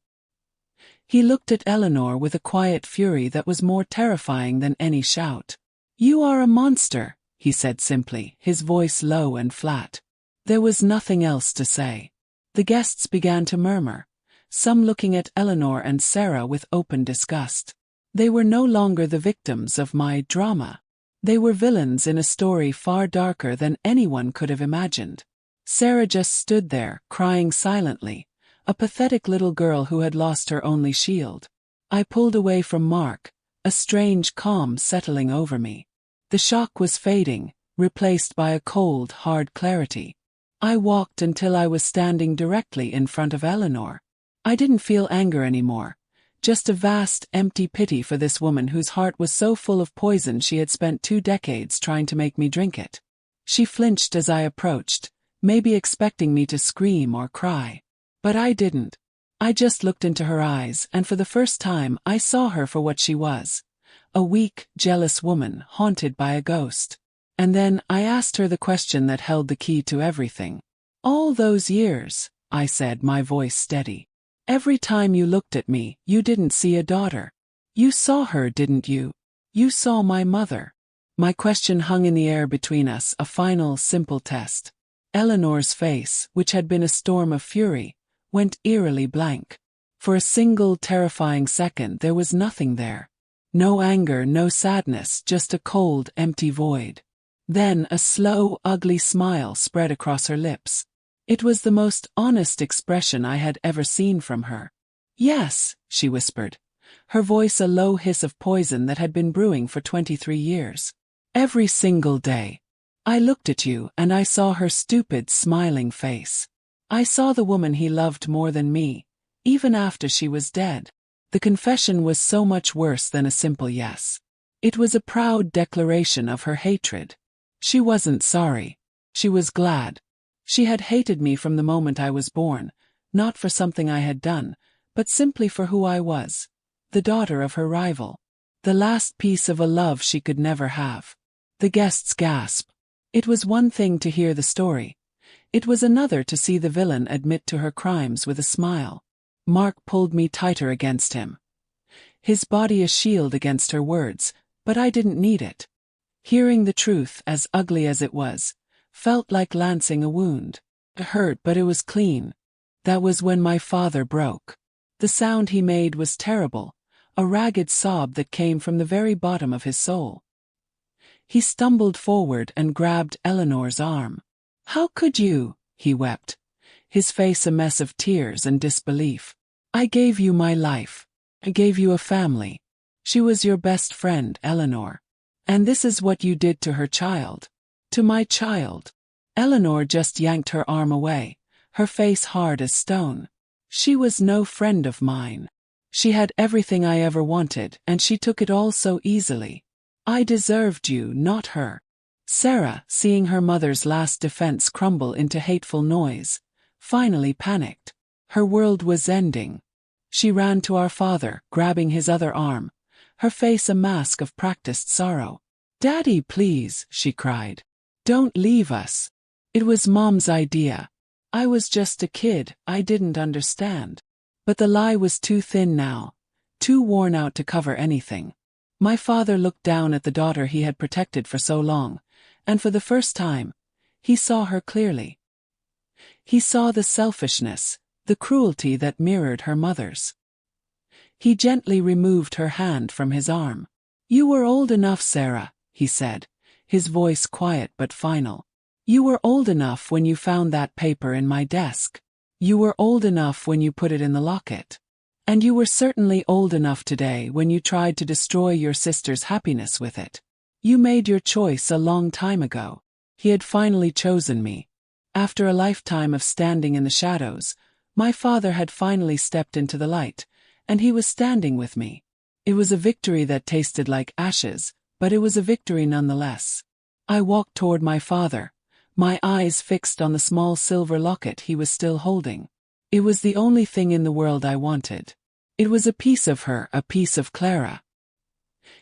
He looked at Eleanor with a quiet fury that was more terrifying than any shout. "You are a monster," he said simply, his voice low and flat. There was nothing else to say. The guests began to murmur, some looking at Eleanor and Sarah with open disgust. They were no longer the victims of my drama. They were villains in a story far darker than anyone could have imagined. Sarah just stood there, crying silently, a pathetic little girl who had lost her only shield. I pulled away from Mark, a strange calm settling over me. The shock was fading, replaced by a cold, hard clarity. I walked until I was standing directly in front of Eleanor. I didn't feel anger anymore, just a vast, empty pity for this woman whose heart was so full of poison she had spent 2 decades trying to make me drink it. She flinched as I approached, maybe expecting me to scream or cry. But I didn't. I just looked into her eyes, and for the first time I saw her for what she was. A weak, jealous woman haunted by a ghost. And then I asked her the question that held the key to everything. "All those years," I said, my voice steady. "Every time you looked at me, you didn't see a daughter. You saw her, didn't you? You saw my mother." My question hung in the air between us, a final, simple test. Eleanor's face, which had been a storm of fury, went eerily blank. For a single terrifying second there was nothing there. No anger, no sadness, just a cold, empty void. Then a slow, ugly smile spread across her lips. It was the most honest expression I had ever seen from her. "Yes," she whispered, her voice a low hiss of poison that had been brewing for 23 years. "Every single day. I looked at you and I saw her stupid, smiling face. I saw the woman he loved more than me, even after she was dead." The confession was so much worse than a simple yes. It was a proud declaration of her hatred. She wasn't sorry. She was glad. She had hated me from the moment I was born, not for something I had done, but simply for who I was, the daughter of her rival. The last piece of a love she could never have. The guests gasped. It was one thing to hear the story. It was another to see the villain admit to her crimes with a smile. Mark pulled me tighter against him. His body a shield against her words, but I didn't need it. Hearing the truth, as ugly as it was, felt like lancing a wound. It hurt, but it was clean. That was when my father broke. The sound he made was terrible, a ragged sob that came from the very bottom of his soul. He stumbled forward and grabbed Eleanor's arm. "How could you?" he wept, his face a mess of tears and disbelief. "I gave you my life. I gave you a family." She was your best friend, Eleanor. And this is what you did to her child. To my child. Eleanor just yanked her arm away, her face hard as stone. She was no friend of mine. She had everything I ever wanted, and she took it all so easily. I deserved you, not her. Sarah, seeing her mother's last defense crumble into hateful noise, finally panicked. Her world was ending. She ran to our father, grabbing his other arm, her face a mask of practiced sorrow. "Daddy, please," she cried. "Don't leave us. It was Mom's idea. I was just a kid, I didn't understand." But the lie was too thin now, too worn out to cover anything. My father looked down at the daughter he had protected for so long, and for the first time, he saw her clearly. He saw the selfishness, the cruelty that mirrored her mother's. He gently removed her hand from his arm. "You were old enough, Sarah," he said, his voice quiet but final. "You were old enough when you found that paper in my desk. You were old enough when you put it in the locket. And you were certainly old enough today when you tried to destroy your sister's happiness with it. You made your choice a long time ago." He had finally chosen me. After a lifetime of standing in the shadows, my father had finally stepped into the light, and he was standing with me. It was a victory that tasted like ashes, but it was a victory nonetheless. I walked toward my father, my eyes fixed on the small silver locket he was still holding. It was the only thing in the world I wanted. It was a piece of her, a piece of Clara.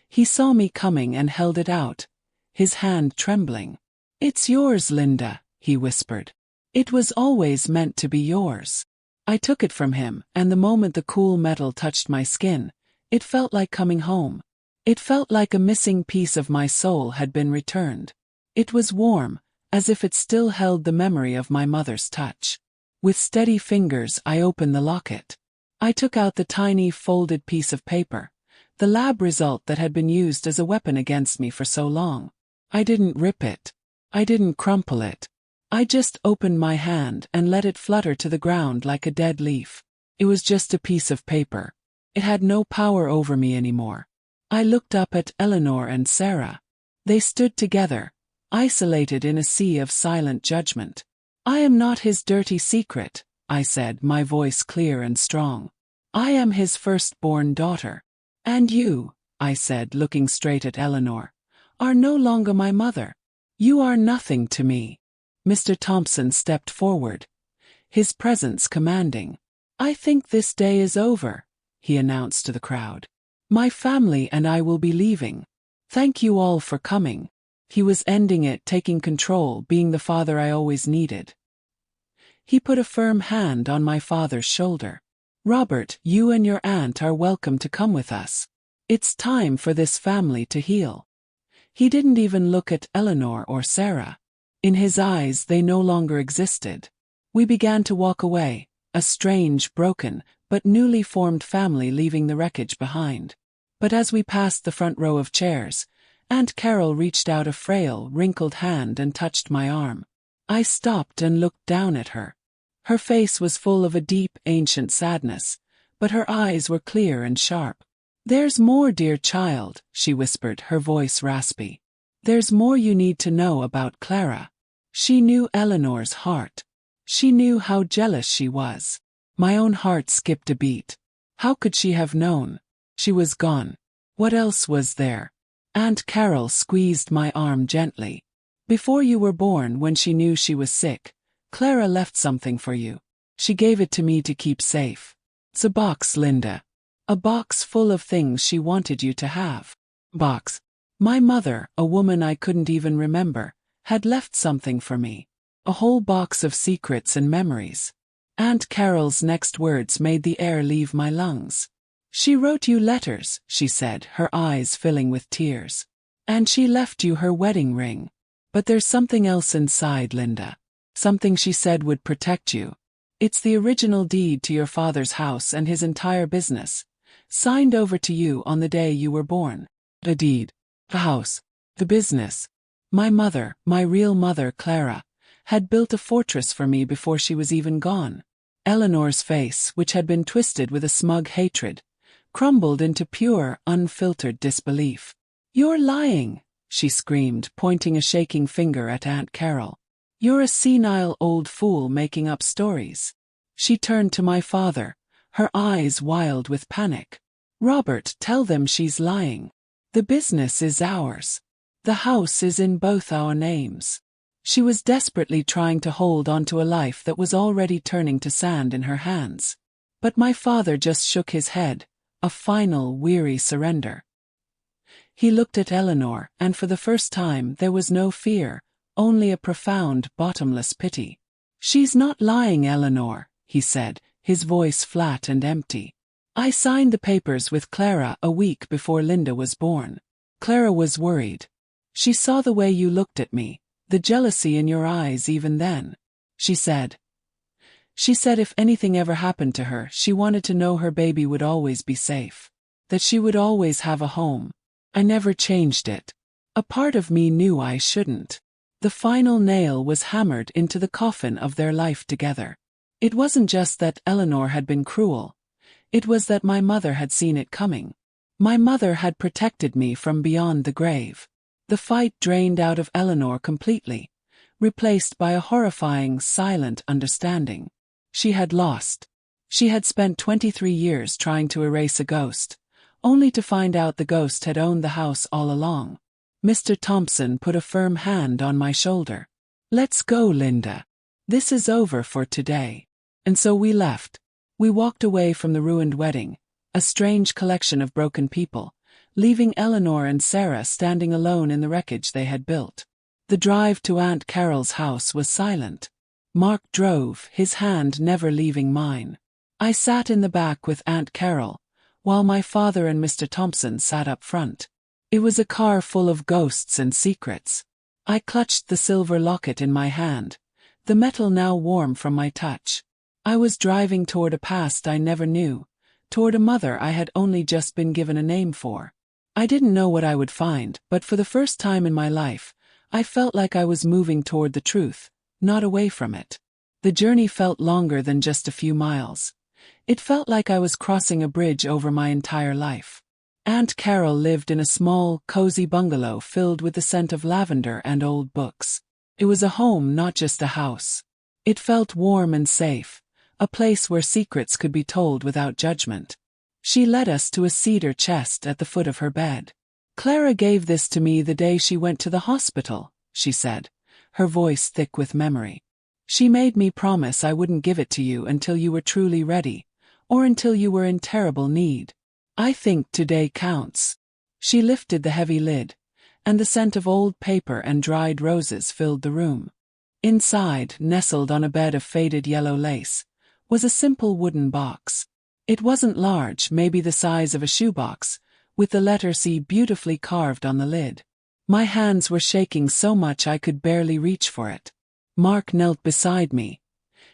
He saw me coming and held it out, his hand trembling. "It's yours, Linda," he whispered. "It was always meant to be yours." I took it from him, and the moment the cool metal touched my skin, it felt like coming home. It felt like a missing piece of my soul had been returned. It was warm, as if it still held the memory of my mother's touch. With steady fingers I opened the locket. I took out the tiny folded piece of paper, the lab result that had been used as a weapon against me for so long. I didn't rip it. I didn't crumple it. I just opened my hand and let it flutter to the ground like a dead leaf. It was just a piece of paper. It had no power over me anymore. I looked up at Eleanor and Sarah. They stood together, isolated in a sea of silent judgment. "I am not his dirty secret," I said, my voice clear and strong. "I am his firstborn daughter. And you," I said, looking straight at Eleanor, "are no longer my mother. You are nothing to me." Mr. Thompson stepped forward, his presence commanding. "I think this day is over," he announced to the crowd. "My family and I will be leaving. Thank you all for coming." He was ending it, taking control, being the father I always needed. He put a firm hand on my father's shoulder. "Robert, you and your aunt are welcome to come with us. It's time for this family to heal." He didn't even look at Eleanor or Sarah. In his eyes they no longer existed. We began to walk away, a strange, broken, but newly formed family leaving the wreckage behind. But as we passed the front row of chairs, Aunt Carol reached out a frail, wrinkled hand and touched my arm. I stopped and looked down at her. Her face was full of a deep, ancient sadness, but her eyes were clear and sharp. "There's more, dear child," she whispered, her voice raspy. "There's more you need to know about Clara." She knew Eleanor's heart. She knew how jealous she was. My own heart skipped a beat. How could she have known? She was gone. What else was there? Aunt Carol squeezed my arm gently. "Before you were born, when she knew she was sick, Clara left something for you. She gave it to me to keep safe. It's a box, Linda. A box full of things she wanted you to have." Box. My mother, a woman I couldn't even remember, had left something for me. A whole box of secrets and memories. Aunt Carol's next words made the air leave my lungs. "She wrote you letters," she said, her eyes filling with tears. "And she left you her wedding ring. But there's something else inside, Linda. Something she said would protect you. It's the original deed to your father's house and his entire business, signed over to you on the day you were born." The deed. The house. The business. My mother, my real mother, Clara, had built a fortress for me before she was even gone. Eleanor's face, which had been twisted with a smug hatred, crumbled into pure, unfiltered disbelief. "You're lying," she screamed, pointing a shaking finger at Aunt Carol. "You're a senile old fool making up stories." She turned to my father, her eyes wild with panic. "Robert, tell them she's lying. The business is ours. The house is in both our names." She was desperately trying to hold onto a life that was already turning to sand in her hands. But my father just shook his head, a final, weary surrender. He looked at Eleanor, and for the first time there was no fear, only a profound, bottomless pity. "She's not lying, Eleanor," he said, his voice flat and empty. "I signed the papers with Clara a week before Linda was born. Clara was worried. She saw the way you looked at me, the jealousy in your eyes even then. She said if anything ever happened to her, she wanted to know her baby would always be safe. That she would always have a home. I never changed it. A part of me knew I shouldn't." The final nail was hammered into the coffin of their life together. It wasn't just that Eleanor had been cruel. It was that my mother had seen it coming. My mother had protected me from beyond the grave. The fight drained out of Eleanor completely, replaced by a horrifying, silent understanding. She had lost. She had spent 23 years trying to erase a ghost, only to find out the ghost had owned the house all along. Mr. Thompson put a firm hand on my shoulder. "Let's go, Linda. This is over for today." And so we left. We walked away from the ruined wedding, a strange collection of broken people, leaving Eleanor and Sarah standing alone in the wreckage they had built. The drive to Aunt Carol's house was silent. Mark drove, his hand never leaving mine. I sat in the back with Aunt Carol, while my father and Mr. Thompson sat up front. It was a car full of ghosts and secrets. I clutched the silver locket in my hand, the metal now warm from my touch. I was driving toward a past I never knew, toward a mother I had only just been given a name for. I didn't know what I would find, but for the first time in my life, I felt like I was moving toward the truth, not away from it. The journey felt longer than just a few miles. It felt like I was crossing a bridge over my entire life. Aunt Carol lived in a small, cozy bungalow filled with the scent of lavender and old books. It was a home, not just a house. It felt warm and safe, a place where secrets could be told without judgment. She led us to a cedar chest at the foot of her bed. "Clara gave this to me the day she went to the hospital," she said, her voice thick with memory. "She made me promise I wouldn't give it to you until you were truly ready, or until you were in terrible need. I think today counts." She lifted the heavy lid, and the scent of old paper and dried roses filled the room. Inside, nestled on a bed of faded yellow lace, was a simple wooden box. It wasn't large, maybe the size of a shoebox, with the letter C beautifully carved on the lid. My hands were shaking so much I could barely reach for it. Mark knelt beside me,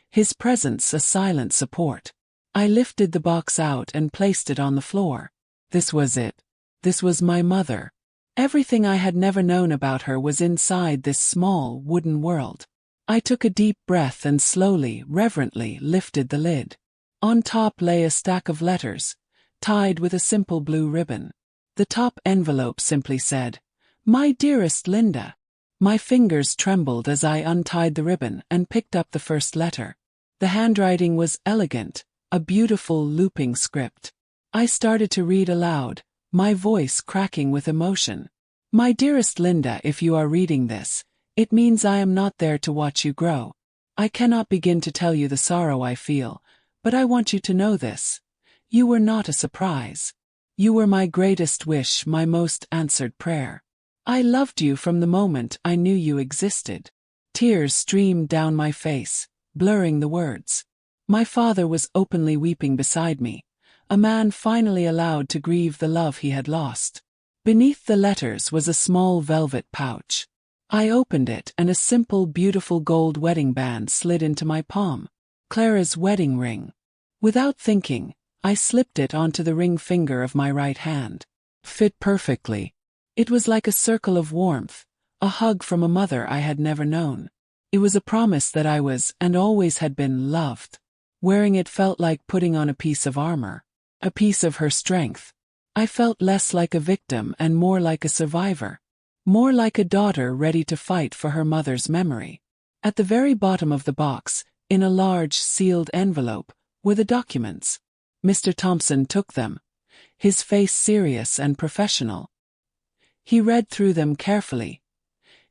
his presence a silent support. I lifted the box out and placed it on the floor. This was it. This was my mother. Everything I had never known about her was inside this small, wooden world. I took a deep breath and slowly, reverently lifted the lid. On top lay a stack of letters, tied with a simple blue ribbon. The top envelope simply said, "My dearest Linda." My fingers trembled as I untied the ribbon and picked up the first letter. The handwriting was elegant, a beautiful looping script. I started to read aloud, my voice cracking with emotion. "My dearest Linda, if you are reading this, it means I am not there to watch you grow. I cannot begin to tell you the sorrow I feel, but I want you to know this. You were not a surprise. You were my greatest wish, my most answered prayer. I loved you from the moment I knew you existed." Tears streamed down my face, blurring the words. My father was openly weeping beside me, a man finally allowed to grieve the love he had lost. Beneath the letters was a small velvet pouch. I opened it and a simple, beautiful gold wedding band slid into my palm. Clara's wedding ring. Without thinking, I slipped it onto the ring finger of my right hand. Fit perfectly. It was like a circle of warmth, a hug from a mother I had never known. It was a promise that I was, and always had been, loved. Wearing it felt like putting on a piece of armor. a piece of her strength. I felt less like a victim and more like a survivor. More like a daughter ready to fight for her mother's memory. At the very bottom of the box, in a large, sealed envelope, were the documents. Mr. Thompson took them, his face serious and professional. He read through them carefully,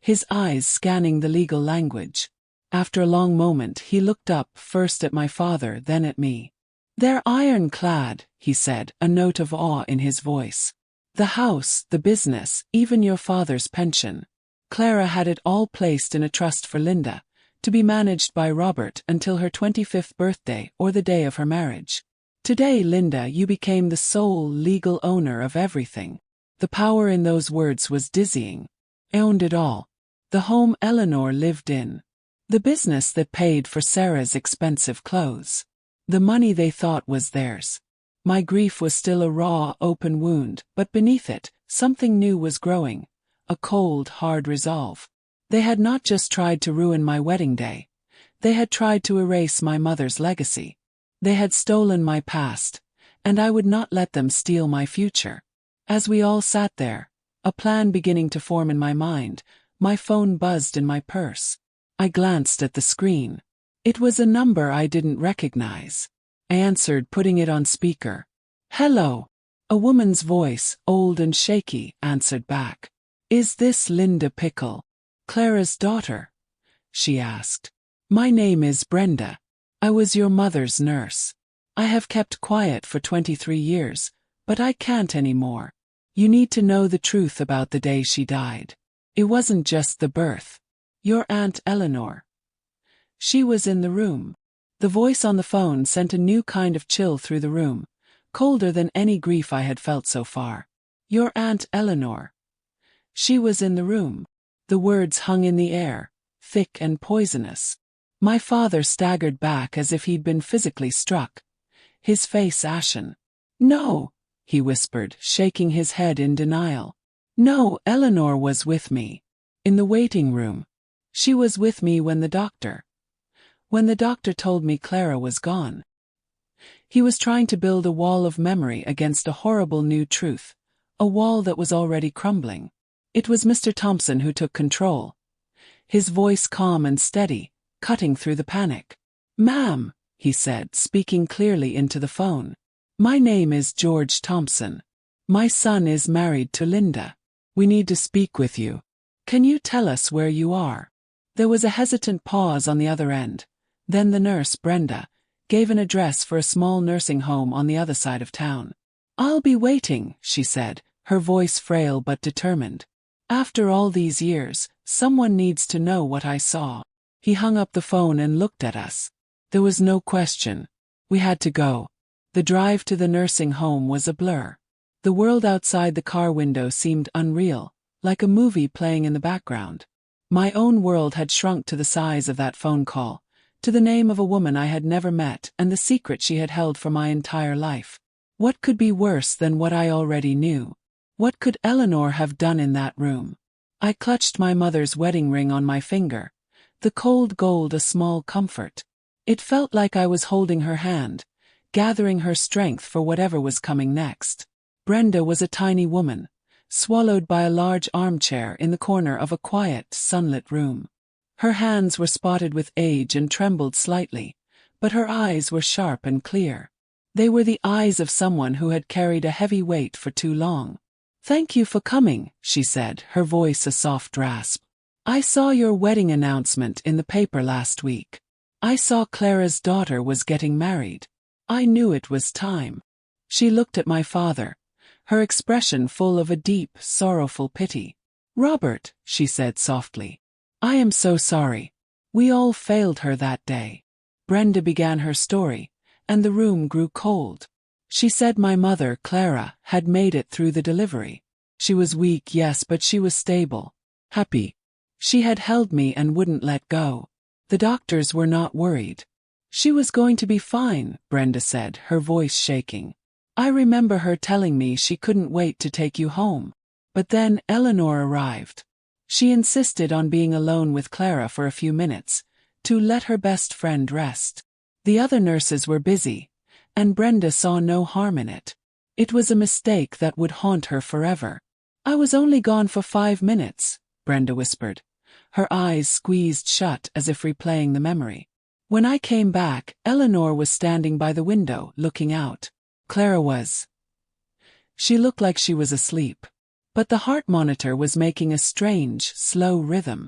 his eyes scanning the legal language. After a long moment he looked up, first at my father, then at me. "They're ironclad," he said, a note of awe in his voice. "The house, the business, even your father's pension. Clara had it all placed in a trust for Linda, to be managed by Robert until her 25th birthday or the day of her marriage. Today, Linda, you became the sole legal owner of everything." The power in those words was dizzying. I owned it all. The home Eleanor lived in. The business that paid for Sarah's expensive clothes. The money they thought was theirs. My grief was still a raw, open wound, but beneath it, something new was growing. A cold, hard resolve. They had not just tried to ruin my wedding day. They had tried to erase my mother's legacy. They had stolen my past, and I would not let them steal my future. As we all sat there, a plan beginning to form in my mind, my phone buzzed in my purse. I glanced at the screen. It was a number I didn't recognize. I answered, putting it on speaker. "Hello." A woman's voice, old and shaky, answered back. "Is this Linda Pickle, Clara's daughter?" she asked. "My name is Brenda. I was your mother's nurse. I have kept quiet for 23 years, but I can't anymore. You need to know the truth about the day she died. It wasn't just the birth. Your Aunt Eleanor. She was in the room." The voice on the phone sent a new kind of chill through the room, colder than any grief I had felt so far. "Your Aunt Eleanor. She was in the room." The words hung in the air, thick and poisonous. My father staggered back as if he'd been physically struck, his face ashen. "No," he whispered, shaking his head in denial. "No, Eleanor was with me. In the waiting room. She was with me when the doctor told me Clara was gone." He was trying to build a wall of memory against a horrible new truth, a wall that was already crumbling. It was Mr. Thompson who took control, his voice calm and steady, cutting through the panic. "Ma'am," he said, speaking clearly into the phone. "My name is George Thompson. My son is married to Linda. We need to speak with you. Can you tell us where you are?" There was a hesitant pause on the other end. Then the nurse, Brenda, gave an address for a small nursing home on the other side of town. "I'll be waiting," she said, her voice frail but determined. "After all these years, someone needs to know what I saw." He hung up the phone and looked at us. There was no question. We had to go. The drive to the nursing home was a blur. The world outside the car window seemed unreal, like a movie playing in the background. My own world had shrunk to the size of that phone call, to the name of a woman I had never met and the secret she had held for my entire life. What could be worse than what I already knew? What could Eleanor have done in that room? I clutched my mother's wedding ring on my finger, the cold gold a small comfort. It felt like I was holding her hand, gathering her strength for whatever was coming next. Brenda was a tiny woman, swallowed by a large armchair in the corner of a quiet, sunlit room. Her hands were spotted with age and trembled slightly, but her eyes were sharp and clear. They were the eyes of someone who had carried a heavy weight for too long. "Thank you for coming," she said, her voice a soft rasp. "I saw your wedding announcement in the paper last week. I saw Clara's daughter was getting married. I knew it was time." She looked at my father, her expression full of a deep, sorrowful pity. "Robert," she said softly, "I am so sorry. We all failed her that day." Brenda began her story, and the room grew cold. She said my mother, Clara, had made it through the delivery. She was weak, yes, but she was stable, happy. She had held me and wouldn't let go. The doctors were not worried. "She was going to be fine," Brenda said, her voice shaking. "I remember her telling me she couldn't wait to take you home. But then Eleanor arrived. She insisted on being alone with Clara for a few minutes, to let her best friend rest. The other nurses were busy, and Brenda saw no harm in it. It was a mistake that would haunt her forever. "I was only gone for 5 minutes," Brenda whispered, her eyes squeezed shut as if replaying the memory. "When I came back, Eleanor was standing by the window, looking out. Clara was. She looked like she was asleep. But the heart monitor was making a strange, slow rhythm.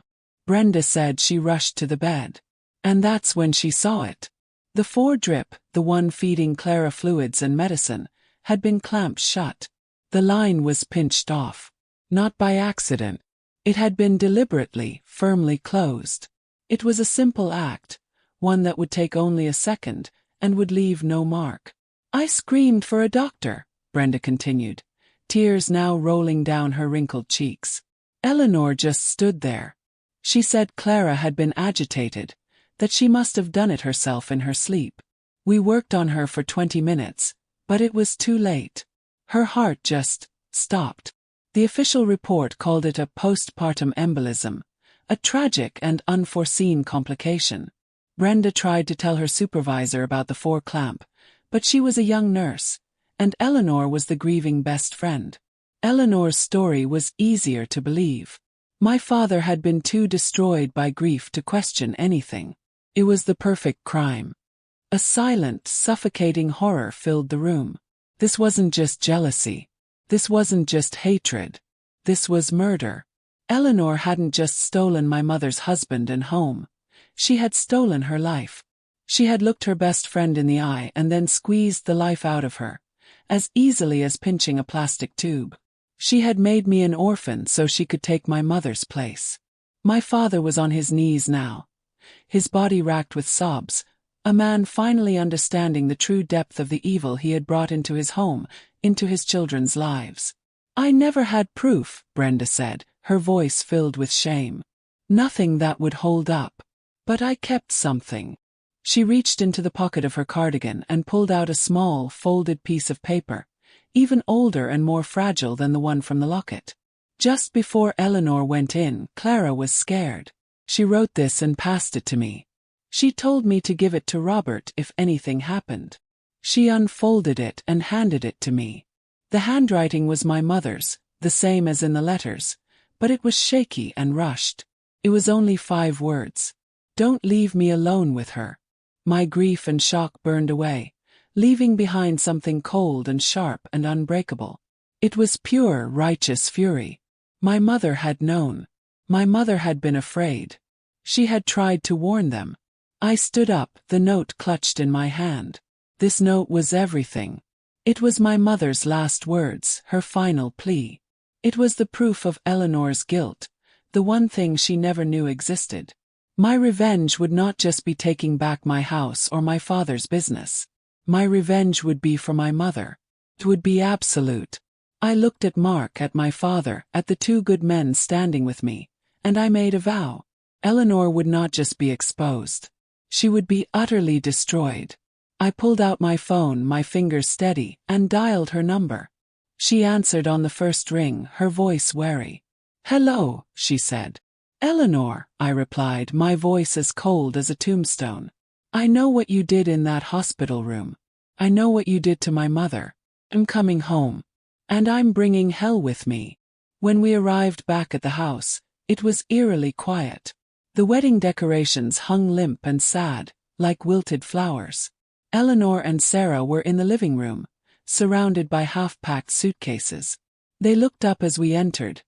Brenda said she rushed to the bed. And that's when she saw it. The 4-drip, the one feeding Clara fluids and medicine, had been clamped shut. The line was pinched off. Not by accident. It had been deliberately, firmly closed. It was a simple act, one that would take only a second, and would leave no mark. "I screamed for a doctor," Brenda continued, tears now rolling down her wrinkled cheeks. "Eleanor just stood there. She said Clara had been agitated, that she must have done it herself in her sleep. We worked on her for 20 minutes, but it was too late. Her heart just stopped." The official report called it a postpartum embolism, a tragic and unforeseen complication. Brenda tried to tell her supervisor about the 4-clamp, but she was a young nurse, and Eleanor was the grieving best friend. Eleanor's story was easier to believe. My father had been too destroyed by grief to question anything. It was the perfect crime. A silent, suffocating horror filled the room. This wasn't just jealousy. This wasn't just hatred. This was murder. Eleanor hadn't just stolen my mother's husband and home. She had stolen her life. She had looked her best friend in the eye and then squeezed the life out of her, as easily as pinching a plastic tube. She had made me an orphan so she could take my mother's place. My father was on his knees now, his body racked with sobs, a man finally understanding the true depth of the evil he had brought into his home, into his children's lives. "I never had proof," Brenda said, her voice filled with shame. "Nothing that would hold up. But I kept something." She reached into the pocket of her cardigan and pulled out a small, folded piece of paper, even older and more fragile than the one from the locket. "Just before Eleanor went in, Clara was scared. She wrote this and passed it to me. She told me to give it to Robert if anything happened. She unfolded it and handed it to me. The handwriting was my mother's, the same as in the letters, but it was shaky and rushed. It was only 5 words. Don't leave me alone with her." My grief and shock burned away, leaving behind something cold and sharp and unbreakable. It was pure, righteous fury. My mother had known. My mother had been afraid. She had tried to warn them. I stood up, the note clutched in my hand. This note was everything. It was my mother's last words, her final plea. It was the proof of Eleanor's guilt, the one thing she never knew existed. My revenge would not just be taking back my house or my father's business. My revenge would be for my mother. It would be absolute. I looked at Mark, at my father, at the 2 good men standing with me, and I made a vow. Eleanor would not just be exposed. She would be utterly destroyed. I pulled out my phone, my fingers steady, and dialed her number. She answered on the first ring, her voice wary. "Hello," she said. "Eleanor," I replied, my voice as cold as a tombstone. "I know what you did in that hospital room. I know what you did to my mother. I'm coming home. And I'm bringing hell with me." When we arrived back at the house, it was eerily quiet. The wedding decorations hung limp and sad, like wilted flowers. Eleanor and Sarah were in the living room, surrounded by half-packed suitcases. They looked up as we entered,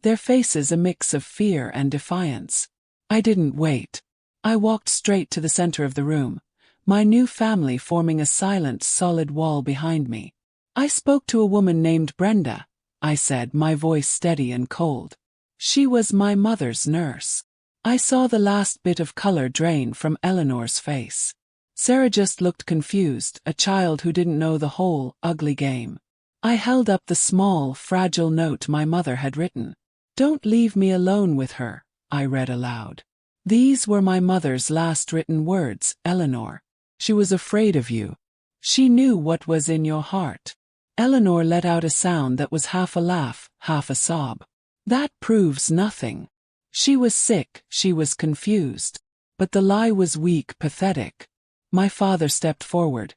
their faces a mix of fear and defiance. I didn't wait. I walked straight to the center of the room, my new family forming a silent, solid wall behind me. "I spoke to a woman named Brenda," I said, my voice steady and cold. "She was my mother's nurse." I saw the last bit of color drain from Eleanor's face. Sarah just looked confused, a child who didn't know the whole, ugly game. I held up the small, fragile note my mother had written. "Don't leave me alone with her," I read aloud. "These were my mother's last written words, Eleanor. She was afraid of you. She knew what was in your heart." Eleanor let out a sound that was half a laugh, half a sob. "That proves nothing." She was sick, she was confused. But the lie was weak, pathetic. My father stepped forward.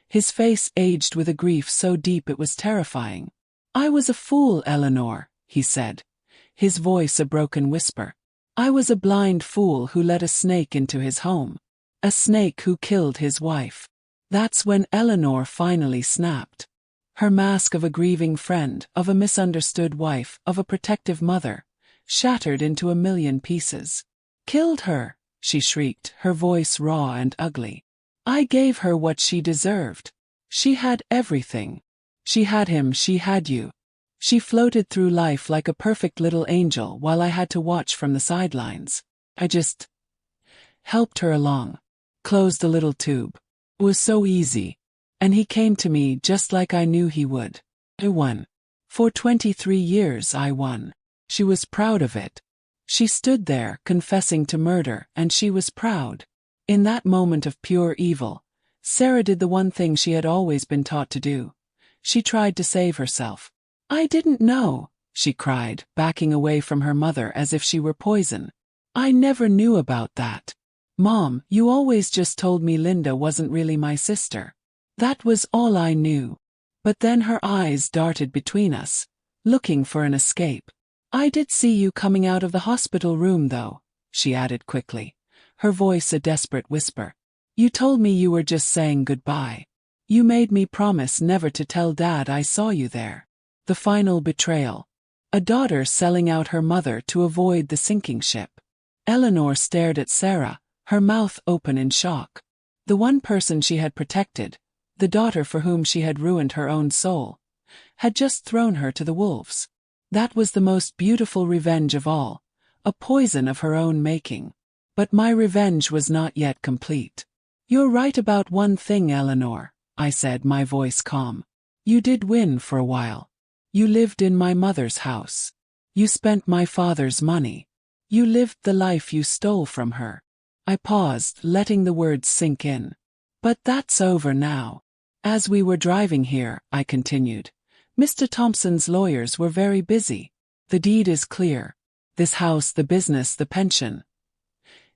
His face aged with a grief so deep it was terrifying. "I was a fool, Eleanor," he said, his voice a broken whisper. "I was a blind fool who let a snake into his home. A snake who killed his wife." That's when Eleanor finally snapped. Her mask of a grieving friend, of a misunderstood wife, of a protective mother, shattered into a million pieces. "Killed her," she shrieked, her voice raw and ugly. "I gave her what she deserved. She had everything. She had him, she had you. She floated through life like a perfect little angel while I had to watch from the sidelines. I just helped her along. Closed a little tube. It was so easy. And he came to me just like I knew he would. I won. For 23 years I won." She was proud of it. She stood there, confessing to murder, and she was proud. In that moment of pure evil, Sarah did the one thing she had always been taught to do. She tried to save herself. "I didn't know," she cried, backing away from her mother as if she were poison. "I never knew about that. Mom, you always just told me Linda wasn't really my sister. That was all I knew." But then her eyes darted between us, looking for an escape. "I did see you coming out of the hospital room though," she added quickly, her voice a desperate whisper. "You told me you were just saying goodbye. You made me promise never to tell Dad I saw you there." The final betrayal. A daughter selling out her mother to avoid the sinking ship. Eleanor stared at Sarah, her mouth open in shock. The one person she had protected, the daughter for whom she had ruined her own soul, had just thrown her to the wolves. That was the most beautiful revenge of all, a poison of her own making. But my revenge was not yet complete. "You're right about one thing, Eleanor," I said, my voice calm. "You did win for a while. You lived in my mother's house. You spent my father's money. You lived the life you stole from her." I paused, letting the words sink in. "But that's over now. As we were driving here," I continued, "Mr. Thompson's lawyers were very busy. The deed is clear. This house, the business, the pension.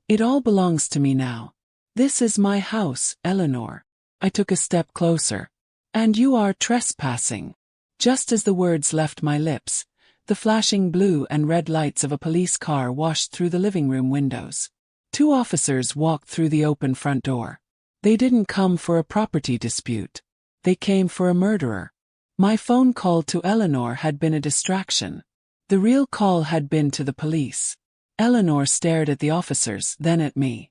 It all belongs to me now. This is my house, Eleanor." I took a step closer. "And you are trespassing." Just as the words left my lips, the flashing blue and red lights of a police car washed through the living room windows. 2 officers walked through the open front door. They didn't come for a property dispute. They came for a murderer. My phone call to Eleanor had been a distraction. The real call had been to the police. Eleanor stared at the officers, then at me,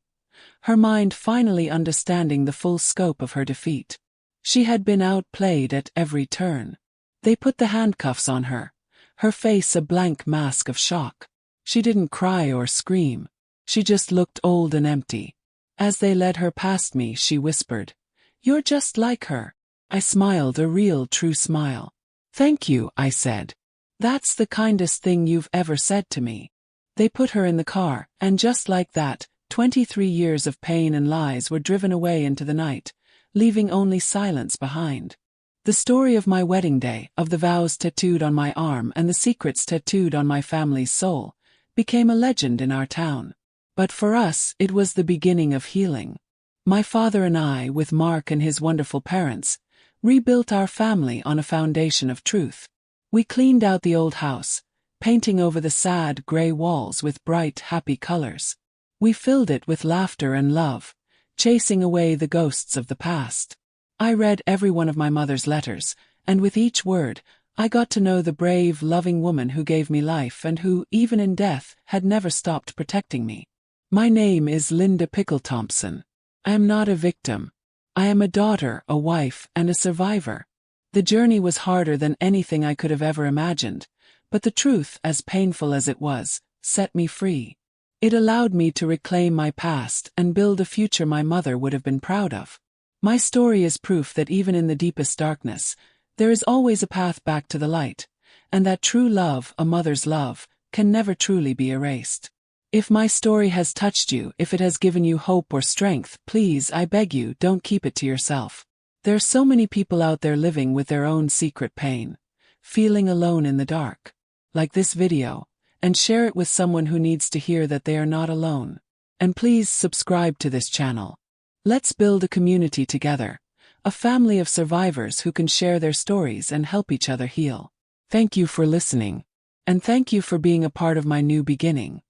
her mind finally understanding the full scope of her defeat. She had been outplayed at every turn. They put the handcuffs on her, her face a blank mask of shock. She didn't cry or scream. She just looked old and empty. As they led her past me, she whispered, "You're just like her." I smiled, a real, true smile. "Thank you," I said. "That's the kindest thing you've ever said to me." They put her in the car, and just like that, 23 years of pain and lies were driven away into the night, leaving only silence behind. The story of my wedding day, of the vows tattooed on my arm and the secrets tattooed on my family's soul, became a legend in our town. But for us, it was the beginning of healing. My father and I, with Mark and his wonderful parents, rebuilt our family on a foundation of truth. We cleaned out the old house, painting over the sad, gray walls with bright, happy colors. We filled it with laughter and love, chasing away the ghosts of the past. I read every one of my mother's letters, and with each word, I got to know the brave, loving woman who gave me life and who, even in death, had never stopped protecting me. My name is Linda Pickle Thompson. I am not a victim. I am a daughter, a wife, and a survivor. The journey was harder than anything I could have ever imagined, but the truth, as painful as it was, set me free. It allowed me to reclaim my past and build a future my mother would have been proud of. My story is proof that even in the deepest darkness, there is always a path back to the light, and that true love, a mother's love, can never truly be erased. If my story has touched you, if it has given you hope or strength, please, I beg you, don't keep it to yourself. There are so many people out there living with their own secret pain, feeling alone in the dark. Like this video, and share it with someone who needs to hear that they are not alone. And please subscribe to this channel. Let's build a community together, A family of survivors who can share their stories and help each other heal. Thank you for listening. And thank you for being a part of my new beginning.